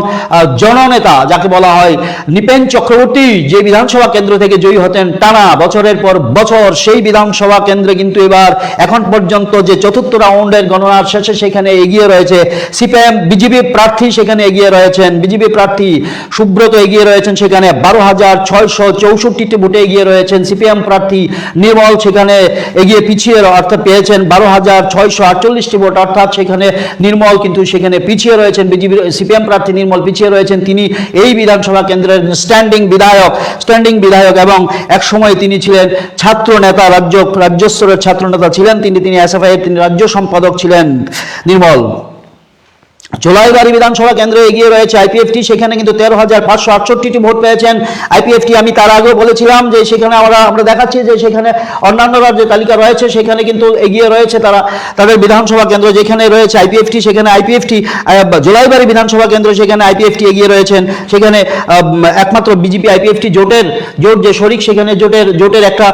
জননেতা যাকে বলা হয় নৃপেন চক্রবর্তী যে বিধানসভা কেন্দ্র থেকে জয়ী হতেন টানা বছরের পর বছর, সেই বিধানসভা কেন্দ্রে কিন্তু এবার এখন পর্যন্ত যে চতুর্থ রাউন্ডের গণনার শেষে সেখানে এগিয়ে রয়েছে সিপিএম। বিজেপি প্রার্থী সেখানে এগিয়ে রয়েছেন, বিজেপি প্রার্থী সুব্রত এগিয়ে রয়েছেন সেখানে 12,664টি ভোটে এগিয়ে রয়েছেন। সিপিএম প্রার্থী নির্মল সেখানে এগিয়ে পিছিয়ে অর্থাৎ পেয়েছেন 12,648টি ভোট, অর্থাৎ সেখানে নির্মল কিন্তু সেখানে পিছিয়ে রয়েছেন। বিজেপি সিপিএম প্রার্থী নির্মল পিছিয়ে রয়েছেন। তিনি এই বিধানসভা কেন্দ্রের স্ট্যান্ডিং বিধায়ক এবং এক সময় তিনি ছিলেন ছাত্র নেতা, রাজ্যস্তরের ছাত্র নেতা ছিলেন তিনি এসএফআই তিনি রাজ্য সম্পাদক ছিলেন নির্মল। জোলাইবাড়ি বিধানসভা কেন্দ্রে এগিয়ে রয়েছে আইপিএফটি, সেখানে কিন্তু 13,568টি ভোট পেয়েছেন আইপিএফটি। আমি তার আগেও বলেছিলাম যে সেখানে আমরা দেখাচ্ছি যে সেখানে অন্যান্য রাজ্যের তালিকা রয়েছে, সেখানে কিন্তু এগিয়ে রয়েছে তাদের বিধানসভা কেন্দ্র যেখানে রয়েছে আইপিএফটি, সেখানে আইপিএফটি জোলাইবাড়ি বিধানসভা কেন্দ্র সেখানে আইপিএফটি এগিয়ে রয়েছেন। সেখানে একমাত্র বিজেপি আইপিএফটি জোট যে শরিক, সেখানে জোটের একটা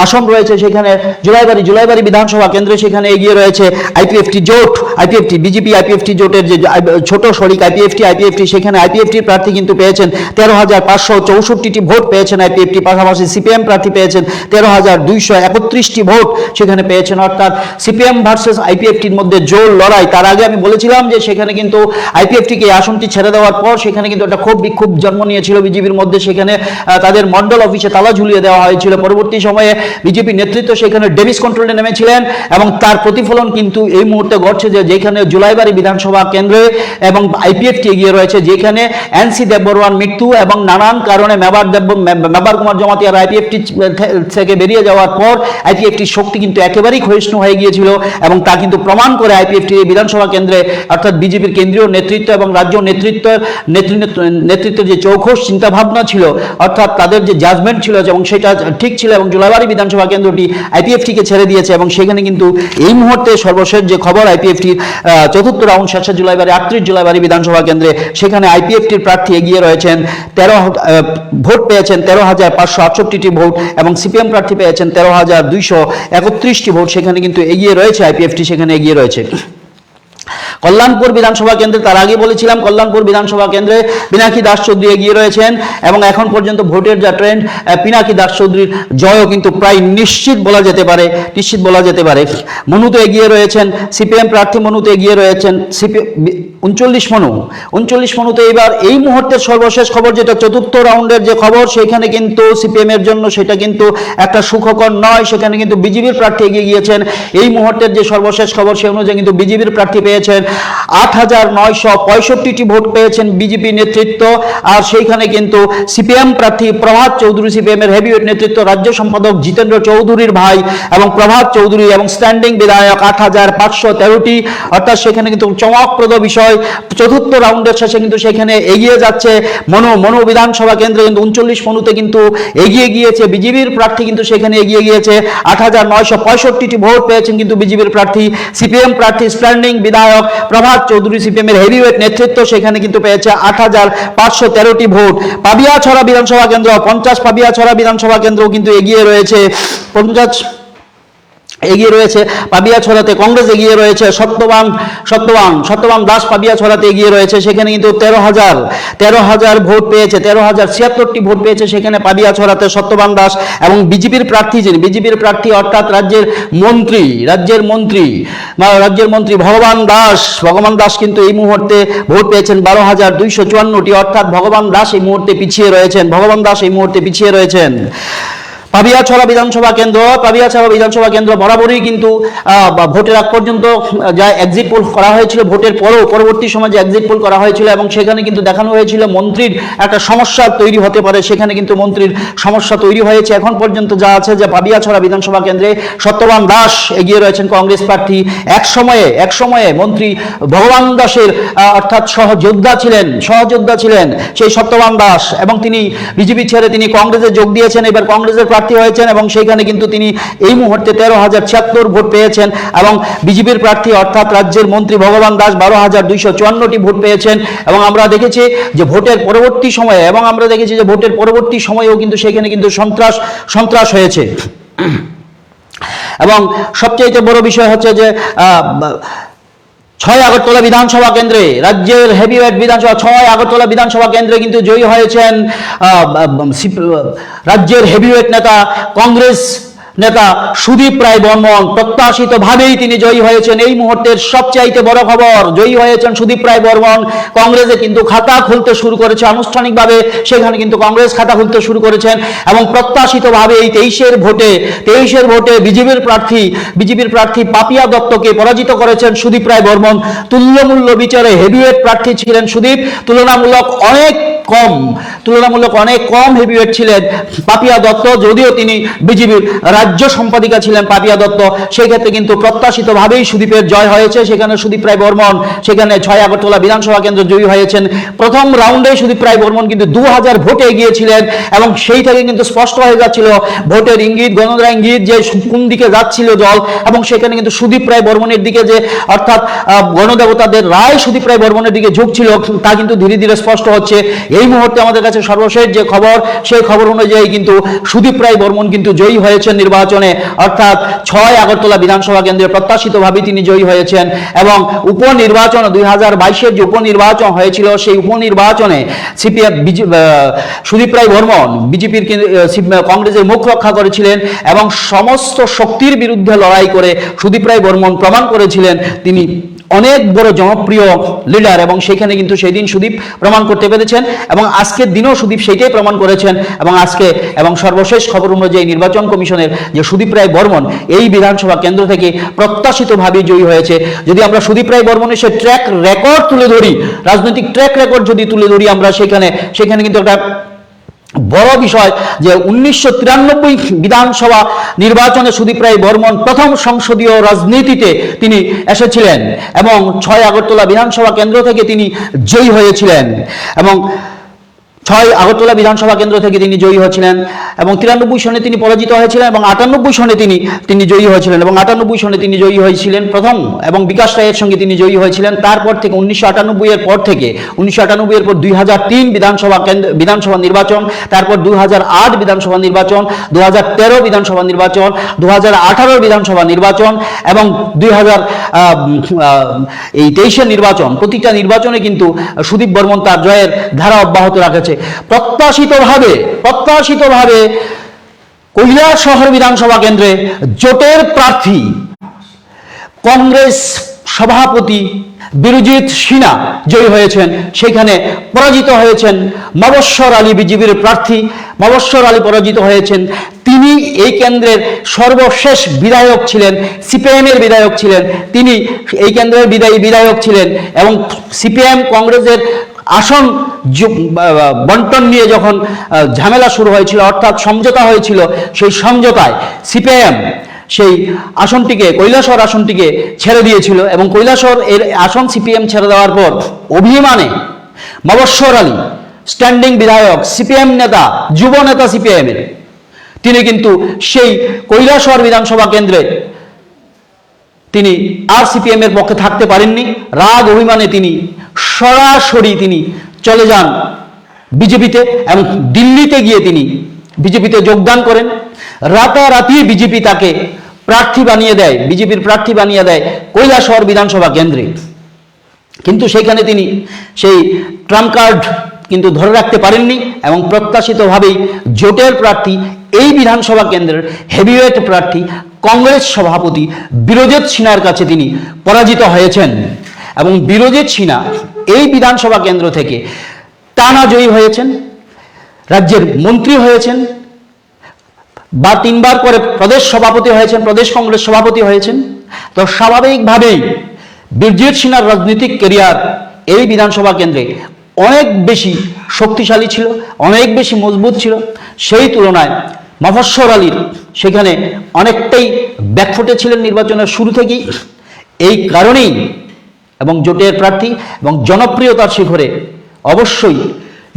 আসন রয়েছে সেখানে জোলাইবাড়ি বিধানসভা কেন্দ্রে সেখানে এগিয়ে রয়েছে আইপিএফটি বিজেপি আইপিএফটি জোটের যে ছোট শরিক আইপিএফটি সেখানে আইপিএফটির প্রার্থী কিন্তু পেয়েছেন 13,564টি ভোট পেয়েছেন আইপিএফটি। পাশাপাশি সিপিএম প্রার্থী পেয়েছেন 13,231টি ভোট সেখানে পেয়েছেন, অর্থাৎ সিপিএম ভার্সেস আইপিএফটির মধ্যে জোর লড়াই। তার আগে আমি বলেছিলাম যে সেখানে কিন্তু আইপিএফটিকে আসনটি ছেড়ে দেওয়ার পর সেখানে কিন্তু একটা ক্ষোভ বিক্ষোভ জন্ম নিয়েছিল বিজেপির মধ্যে, সেখানে তাদের মন্ডল অফিসে তালা ঝুলিয়ে দেওয়া হয়েছিল। পরবর্তী সময়ে বিজেপি নেতৃত্ব সেখানে ডেভিস কন্ট্রোলে নেমেছিলেন এবং তার প্রতিফলন কিন্তু এই মুহূর্তে ঘটছে যেখানে জোলাইবাড়ি বিধানসভা কেন্দ্রে এবং আইপিএফটি এগিয়ে রয়েছে, যেখানে এনসি দেববর্মার মৃত্যু এবং নানান কারণে মেবার কুমার জমাতিয়ার আইপিএফটি থেকে বেরিয়ে যাওয়ার পর আইপিএফটির শক্তি কিন্তু একেবারেই ক্ষয়িষ্ণু হয়ে গিয়েছিল এবং তা কিন্তু প্রমাণ করে আইপিএফটি বিধানসভা কেন্দ্রে অর্থাৎ বিজেপির কেন্দ্রীয় নেতৃত্ব এবং রাজ্য নেতৃত্বের যে চৌখস চিন্তাভাবনা ছিল, অর্থাৎ তাদের যে জাজমেন্ট ছিল এবং সেটা ঠিক ছিল এবং জোলাইবাড়ি বিধানসভা কেন্দ্রটি আইপিএফটিকে ছেড়ে দিয়েছে। এবং সেখানে কিন্তু এই মুহূর্তে সর্বশেষ যে খবর আইপিএফটির চতুর্থ রাউন্ড শেষে 38 জুলাইবাড়ি বিধানসভা কেন্দ্রে সেখানে আইপিএফটির প্রার্থী এগিয়ে রয়েছেন, ভোট পেয়েছেন 13,568টি ভোট এবং সিপিএম প্রার্থী পেয়েছেন 13,231টি ভোট। সেখানে কিন্তু এগিয়ে রয়েছে আইপিএফটি, সেখানে এগিয়ে রয়েছে। কল্যাণপুর বিধানসভা কেন্দ্রে তার আগে বলেছিলাম কল্যাণপুর বিধানসভা কেন্দ্রে পিনাকি দাস চৌধুরী এগিয়ে রয়েছেন এবং এখন পর্যন্ত ভোটের যা ট্রেন্ড পিনাকি দাস চৌধুরীর জয়ও কিন্তু প্রায় নিশ্চিত বলা যেতে পারে। মনুতে এগিয়ে রয়েছেন সিপিএম প্রার্থী, মনুতে এগিয়ে রয়েছেন 39 মনুতে। এবার এই মুহূর্তের সর্বশেষ খবর যেটা চতুর্থ রাউন্ডের যে খবর, সেখানে কিন্তু সিপিএম এর জন্য সেটা কিন্তু একটা সুখকর নয়, সেখানে কিন্তু বিজেপির প্রার্থী এগিয়ে গিয়েছেন। এই মুহূর্তের যে সর্বশেষ খবর সে অনুযায়ী কিন্তু বিজেপির প্রার্থী পেয়েছেন 8,965টি ভোট পেয়েছেন বিজেপি নেতৃত্ব, আর সেইখানে কিন্তু সিপিএম প্রার্থী প্রভাত চৌধুরী, সিপিএম এর হেভিওয়েট নেতৃত্ব রাজ্য সম্পাদক জিতেন্দ্র চৌধুরীর ভাই এবং প্রভাত চৌধুরী এবং স্ট্যান্ডিং বিধায়ক 8,513টি, অর্থাৎ সেখানে কিন্তু চমকপ্রদ বিষয় চতুর্থ রাউন্ডের শেষে কিন্তু সেখানে এগিয়ে যাচ্ছে মনু বিধানসভা কেন্দ্রে কিন্তু 39 মনুতে কিন্তু এগিয়ে গিয়েছে বিজেপির প্রার্থী, কিন্তু সেখানে এগিয়ে গিয়েছে 8,965টি ভোট পেয়েছেন কিন্তু বিজেপির প্রার্থী। সিপিএম প্রার্থী স্ট্যান্ডিং বিধায়ক প্রভাত চৌধুরী, সিপিএম এর হেভিওয়েট নেতৃত্ব সেখানে কিন্তু পেয়েছে 8,513টি ভোট। পাবিয়াছড়া বিধানসভা কেন্দ্র 50 পাবিয়াছড়া বিধানসভা কেন্দ্র কিন্তু এগিয়ে রয়েছে পাবিয়াছড়াতে কংগ্রেস এগিয়ে রয়েছে, সত্যবান দাস পাবিয়াছড়াতে এগিয়ে রয়েছে, সেখানে কিন্তু 13,000 ভোট পেয়েছে, 13,076টি ভোট পেয়েছে সেখানে পাবিয়াছড়াতে সত্যবান দাস। এবং বিজেপির প্রার্থী অর্থাৎ রাজ্যের মন্ত্রী ভগবান দাস কিন্তু এই মুহূর্তে ভোট পেয়েছেন 12,254টি, অর্থাৎ ভগবান দাস এই মুহূর্তে পিছিয়ে রয়েছেন। পাবিয়াছড়া বিধানসভা কেন্দ্র বরাবরই কিন্তু ভোটের আগ পর্যন্ত যা এক্সিট পোল করা হয়েছিল, ভোটের পরবর্তী সময় যে এক্সিট পোল করা হয়েছিল এবং সেখানে কিন্তু দেখানো হয়েছিল মন্ত্রীর একটা সমস্যা তৈরি হতে পারে, সেখানে কিন্তু মন্ত্রীর সমস্যা তৈরি হয়েছে। এখন পর্যন্ত যা আছে যে পাবিয়াছড়া বিধানসভা কেন্দ্রে সত্যবান দাস এগিয়ে রয়েছেন কংগ্রেস প্রার্থী। এক সময়ে মন্ত্রী ভগবান দাসের অর্থাৎ সহযোদ্ধা ছিলেন সেই সত্যবান দাস, এবং তিনি বিজেপি ছেড়ে তিনি কংগ্রেসে যোগ দিয়েছেন, এবার কংগ্রেসের প্রার্থী হয়েছেন এবং সেইখানে কিন্তু তিনি এই মুহূর্তে 13,076 ভোট পেয়েছেন এবং বিজেপির প্রার্থী অর্থাৎ রাজ্যের মন্ত্রী ভগবান দাস 12,254টি ভোট পেয়েছেন। এবং আমরা দেখেছি যে ভোটের পরবর্তী সময়েও কিন্তু সেখানে কিন্তু সন্ত্রাস হয়েছে। এবং সবচেয়ে বড় বিষয় হচ্ছে যে ছয় আগরতলা বিধানসভা কেন্দ্রে, রাজ্যের হেভিওয়েট বিধানসভা 6 আগরতলা বিধানসভা কেন্দ্রে কিন্তু জয়ী হয়েছেন রাজ্যের হেভিওয়েট নেতা, কংগ্রেস নেতা সুদীপ রায় বর্মন। প্রত্যাশিতভাবেই তিনি জয়ী হয়েছেন। এই মুহূর্তের সবচাইতে বড় খবর, জয়ী হয়েছেন সুদীপ রায় বর্মন। কংগ্রেসে কিন্তু খাতা খুলতে শুরু করেছে আনুষ্ঠানিকভাবে, সেখানে কিন্তু কংগ্রেস খাতা খুলতে শুরু করেছেন এবং প্রত্যাশিতভাবে এই 23-এর ভোটে বিজেপির প্রার্থী পাপিয়া দত্তকে পরাজিত করেছেন সুদীপ রায় বর্মন। তুল্যমূল্য বিচারে হেভিওয়েট প্রার্থী ছিলেন সুদীপ, তুলনামূলক অনেক কম হেভিওয়েট ছিলেন পাপিয়া দত্ত, যদিও তিনি বিজেপির রাজ্য সম্পাদিকা ছিলেন পাপিয়া দত্ত। সেই ক্ষেত্রে কিন্তু প্রত্যাশিতভাবেই সুদীপের জয় হয়েছে। সেখানে সুদীপ রায় বর্মন সেখানে 6 আগরতলা বিধানসভা কেন্দ্র জয়ী হয়েছেন। প্রথম রাউন্ডে সুদীপ রায় বর্মন কিন্তু 2000 ভোটে এগিয়েছিলেন এবং সেই থেকে কিন্তু স্পষ্ট হয়ে যাচ্ছিল ভোটের ইঙ্গিত, গণনার ইঙ্গিত যে কোন দিকে যাচ্ছিল জল, এবং সেখানে কিন্তু সুদীপ রায় বর্মনের দিকে যে অর্থাৎ গণদেবতাদের রায় সুদীপ রায় বর্মনের দিকে ঝুঁকছিল তা কিন্তু ধীরে ধীরে স্পষ্ট হচ্ছে। এই মুহূর্তে আমাদের কাছে সর্বশেষ যে খবর, সেই খবর অনুযায়ী কিন্তু সুদীপ রায় বর্মন কিন্তু জয়ী হয়েছেন নির্বাচনে, অর্থাৎ 6 আগরতলা বিধানসভা কেন্দ্রে প্রত্যাশিতভাবে তিনি জয়ী হয়েছেন। এবং উপনির্বাচন 2022-এর যে উপনির্বাচন হয়েছিল, সেই উপনির্বাচনে সুদীপ রায় বর্মন কংগ্রেসের মুখ রক্ষা করেছিলেন এবং সমস্ত শক্তির বিরুদ্ধে লড়াই করে সুদীপ রায় বর্মন প্রমাণ করেছিলেন তিনি অনেক বড় জনপ্রিয় লিডার, এবং সেখানে কিন্তু সেই দিন সুদীপ প্রমাণ করতে পেরেছেন এবং আজকের দিনও সুদীপ সেইটাই প্রমাণ করেছেন। এবং সর্বশেষ খবর অনুযায়ী নির্বাচন কমিশনের যে সুদীপ রায় বর্মন এই বিধানসভা কেন্দ্র থেকে প্রত্যাশিতভাবে জয়ী হয়েছে। যদি আমরা সুদীপ রায় বর্মনের সে ট্র্যাক রেকর্ড তুলে ধরি, রাজনৈতিক ট্র্যাক রেকর্ড যদি তুলে ধরি আমরা, সেখানে কিন্তু একটা বড় বিষয় যে 1993 বিধানসভা নির্বাচনে সুদীপ রায় বর্মন প্রথম সংসদীয় রাজনীতিতে তিনি এসেছিলেন এবং 6 আগরতলা বিধানসভা কেন্দ্র থেকে তিনি জয়ী হয়েছিলেন এবং 6 আগরতলা বিধানসভা কেন্দ্র থেকে তিনি জয়ী হয়েছিলেন এবং 93 সনে তিনি পরাজিত হয়েছিলেন এবং 98 সনে তিনি জয়ী হয়েছিলেন এবং 98 সনে তিনি জয়ী হয়েছিলেন প্রথম, এবং বিকাশ রায়ের সঙ্গে তিনি জয়ী হয়েছিলেন। তারপর থেকে 1998 এর পর 2003 বিধানসভা নির্বাচন, তারপর 2008 বিধানসভা নির্বাচন, 2013 বিধানসভা নির্বাচন, 2018 বিধানসভা নির্বাচন এবং 2023 নির্বাচন, প্রতিটা নির্বাচনে কিন্তু সুদীপ বর্মন তার জয়ের ধারা অব্যাহত রাখেছে। প্রত্যাশিতভাবে কৈলাসহর বিধানসভা কেন্দ্রে জোটের প্রার্থী কংগ্রেস সভাপতি বীরজিৎ সিনহা জয়ী হয়েছেন। সেখানে পরাজিত হয়েছেন মবস্বর আলী, বিজেপির প্রার্থী মবস্বর আলী পরাজিত হয়েছেন। তিনি এই কেন্দ্রের সর্বশেষ বিধায়ক ছিলেন, সিপিএমের বিধায়ক ছিলেন, তিনি এই কেন্দ্রের বিধায়ক ছিলেন এবং সিপিএম কংগ্রেসের আসন বন্টন নিয়ে যখন ঝামেলা শুরু হয়েছিল, অর্থাৎ সমঝোতা হয়েছিল, সেই সমঝোতায় সিপিএম সেই আসনটিকে, কৈলাসহর আসনটিকে ছেড়ে দিয়েছিল এবং কৈলাসহর এর আসন সিপিএম ছেড়ে দেওয়ার পর অভিমানে মবস্বর আলী, স্ট্যান্ডিং বিধায়ক, সিপিএম নেতা, যুব নেতা সিপিএমের, তিনি কিন্তু সেই কৈলাসহর বিধানসভা কেন্দ্রে তিনি আর সিপিএম এর পক্ষে থাকতে পারেননি। রাগ অভিমানে তিনি সরাসরি চলে যান বিজেপিতে এবং দিল্লিতে গিয়ে তিনি বিজেপিতে যোগদান করেন। রাতারাতি বিজেপি তাকে বিজেপির প্রার্থী বানিয়ে দেয় কৈলাসহর বিধানসভা কেন্দ্রে। কিন্তু সেখানে তিনি সেই ট্রাম্প কার্ড কিন্তু ধরে রাখতে পারেননি এবং প্রত্যাশিতভাবেই জোটের প্রার্থী, এই বিধানসভা কেন্দ্রের হেভিওয়েট প্রার্থী কংগ্রেস সভাপতি বীরজিৎ সিনহার কাছে তিনি পরাজিত হয়েছেন এবং বীরজিৎ সিনহা এই বিধানসভা কেন্দ্র থেকে টানা জয়ী হয়েছেন, রাজ্যের মন্ত্রী হয়েছেন, বা 3 বার করে প্রদেশ সভাপতি হয়েছেন, প্রদেশ কংগ্রেস সভাপতি হয়েছেন। তো স্বাভাবিকভাবেই বীরজিৎ সিনহার রাজনৈতিক ক্যারিয়ার এই বিধানসভা কেন্দ্রে অনেক বেশি শক্তিশালী ছিল, অনেক বেশি মজবুত ছিল। সেই তুলনায় মফস্বর আলীর সেখানে অনেকটাই ব্যাকফুটে ছিলেন নির্বাচনের শুরু থেকেই। এই কারণেই এবং জোটের প্রার্থী এবং জনপ্রিয়তার শিখরে অবশ্যই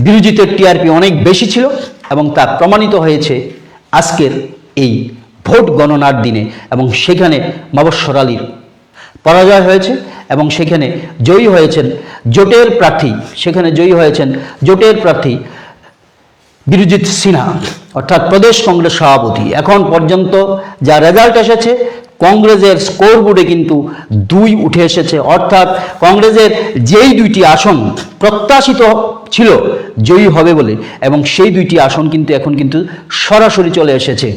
বীরজিতের টিআরপি অনেক বেশি ছিল এবং তা প্রমাণিত হয়েছে আজকের এই ভোট গণনার দিনে। এবং সেখানে মবস্বর আলীর পরাজয় হয়েছে এবং সেখানে জয়ী হয়েছেন জোটের প্রার্থী বীরজিৎ সিনহা, অর্থাৎ প্রদেশ কংগ্রেস সভাপতি। এখন পর্যন্ত যা রেজাল্ট এসেছে কংগ্রেসের স্কোর বোর্ডে কিন্তু 2 উঠে এসেছে, অর্থাৎ কংগ্রেসের যেই 2টি আসন প্রত্যাশিত ছিল জয়ী হবে বলে, এবং সেই 2টি আসন কিন্তু এখন কিন্তু সরাসরি চলে এসেছে,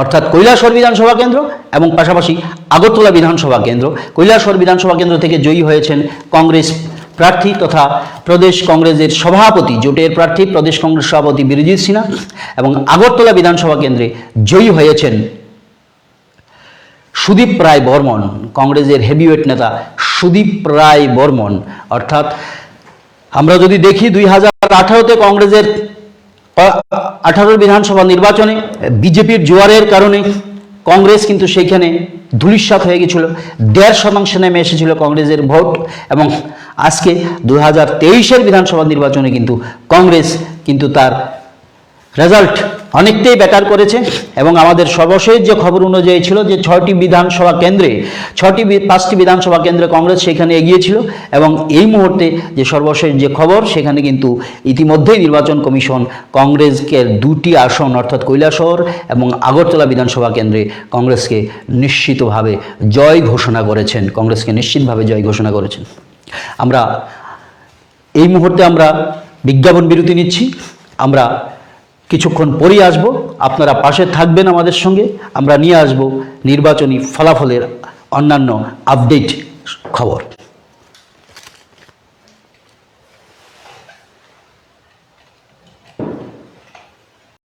অর্থাৎ কৈলাসহর বিধানসভা কেন্দ্র এবং পাশাপাশি আগরতলা বিধানসভা কেন্দ্র। কৈলাসহর বিধানসভা কেন্দ্র থেকে জয়ী হয়েছেন কংগ্রেস প্রার্থী তথা প্রদেশ কংগ্রেসের সভাপতি, জোটের প্রার্থী প্রদেশ কংগ্রেস সভাপতি বীরজিৎ সিনহা, এবং আগরতলা বিধানসভা কেন্দ্রে জয়ী হয়েছেন সুদীপ রায় বর্মন, কংগ্রেসের হেভিওয়েট নেতা সুদীপ রায় বর্মন। অর্থাৎ আমরা যদি দেখি 2018-তে কংগ্রেসের 18 বিধানসভা নির্বাচনে বিজেপির জোয়ারের কারণে কংগ্রেস কিন্তু সেইখানে ধূলিসাৎ হয়ে গেছিল, 1.5% নেমে এসেছিল কংগ্রেসের ভোট, এবং আজকে 2023-এর বিধানসভা নির্বাচনে কিন্তু কংগ্রেস কিন্তু তার রেজাল্ট অনেকটাই বেটার করেছে। এবং আমাদের সর্বশেষ যে খবর অনুযায়ী ছিল যে 5টি বিধানসভা কেন্দ্রে কংগ্রেস সেখানে এগিয়েছিল, এবং এই মুহূর্তে যে সর্বশেষ যে খবর সেখানে কিন্তু ইতিমধ্যেই নির্বাচন কমিশন কংগ্রেসকে 2টি আসন অর্থাৎ কৈলাসহর এবং আগরতলা বিধানসভা কেন্দ্রে কংগ্রেসকে নিশ্চিতভাবে জয় ঘোষণা করেছেন, আমরা এই মুহূর্তে আমরা বিজ্ঞাপন বিরতি নিচ্ছি, আমরা কিছুক্ষণ পরেই আসব, আপনারা পাশে থাকবেন আমাদের সঙ্গে, আমরা নিয়ে আসব নির্বাচনী ফলাফলের অন্যান্য আপডেট খবর।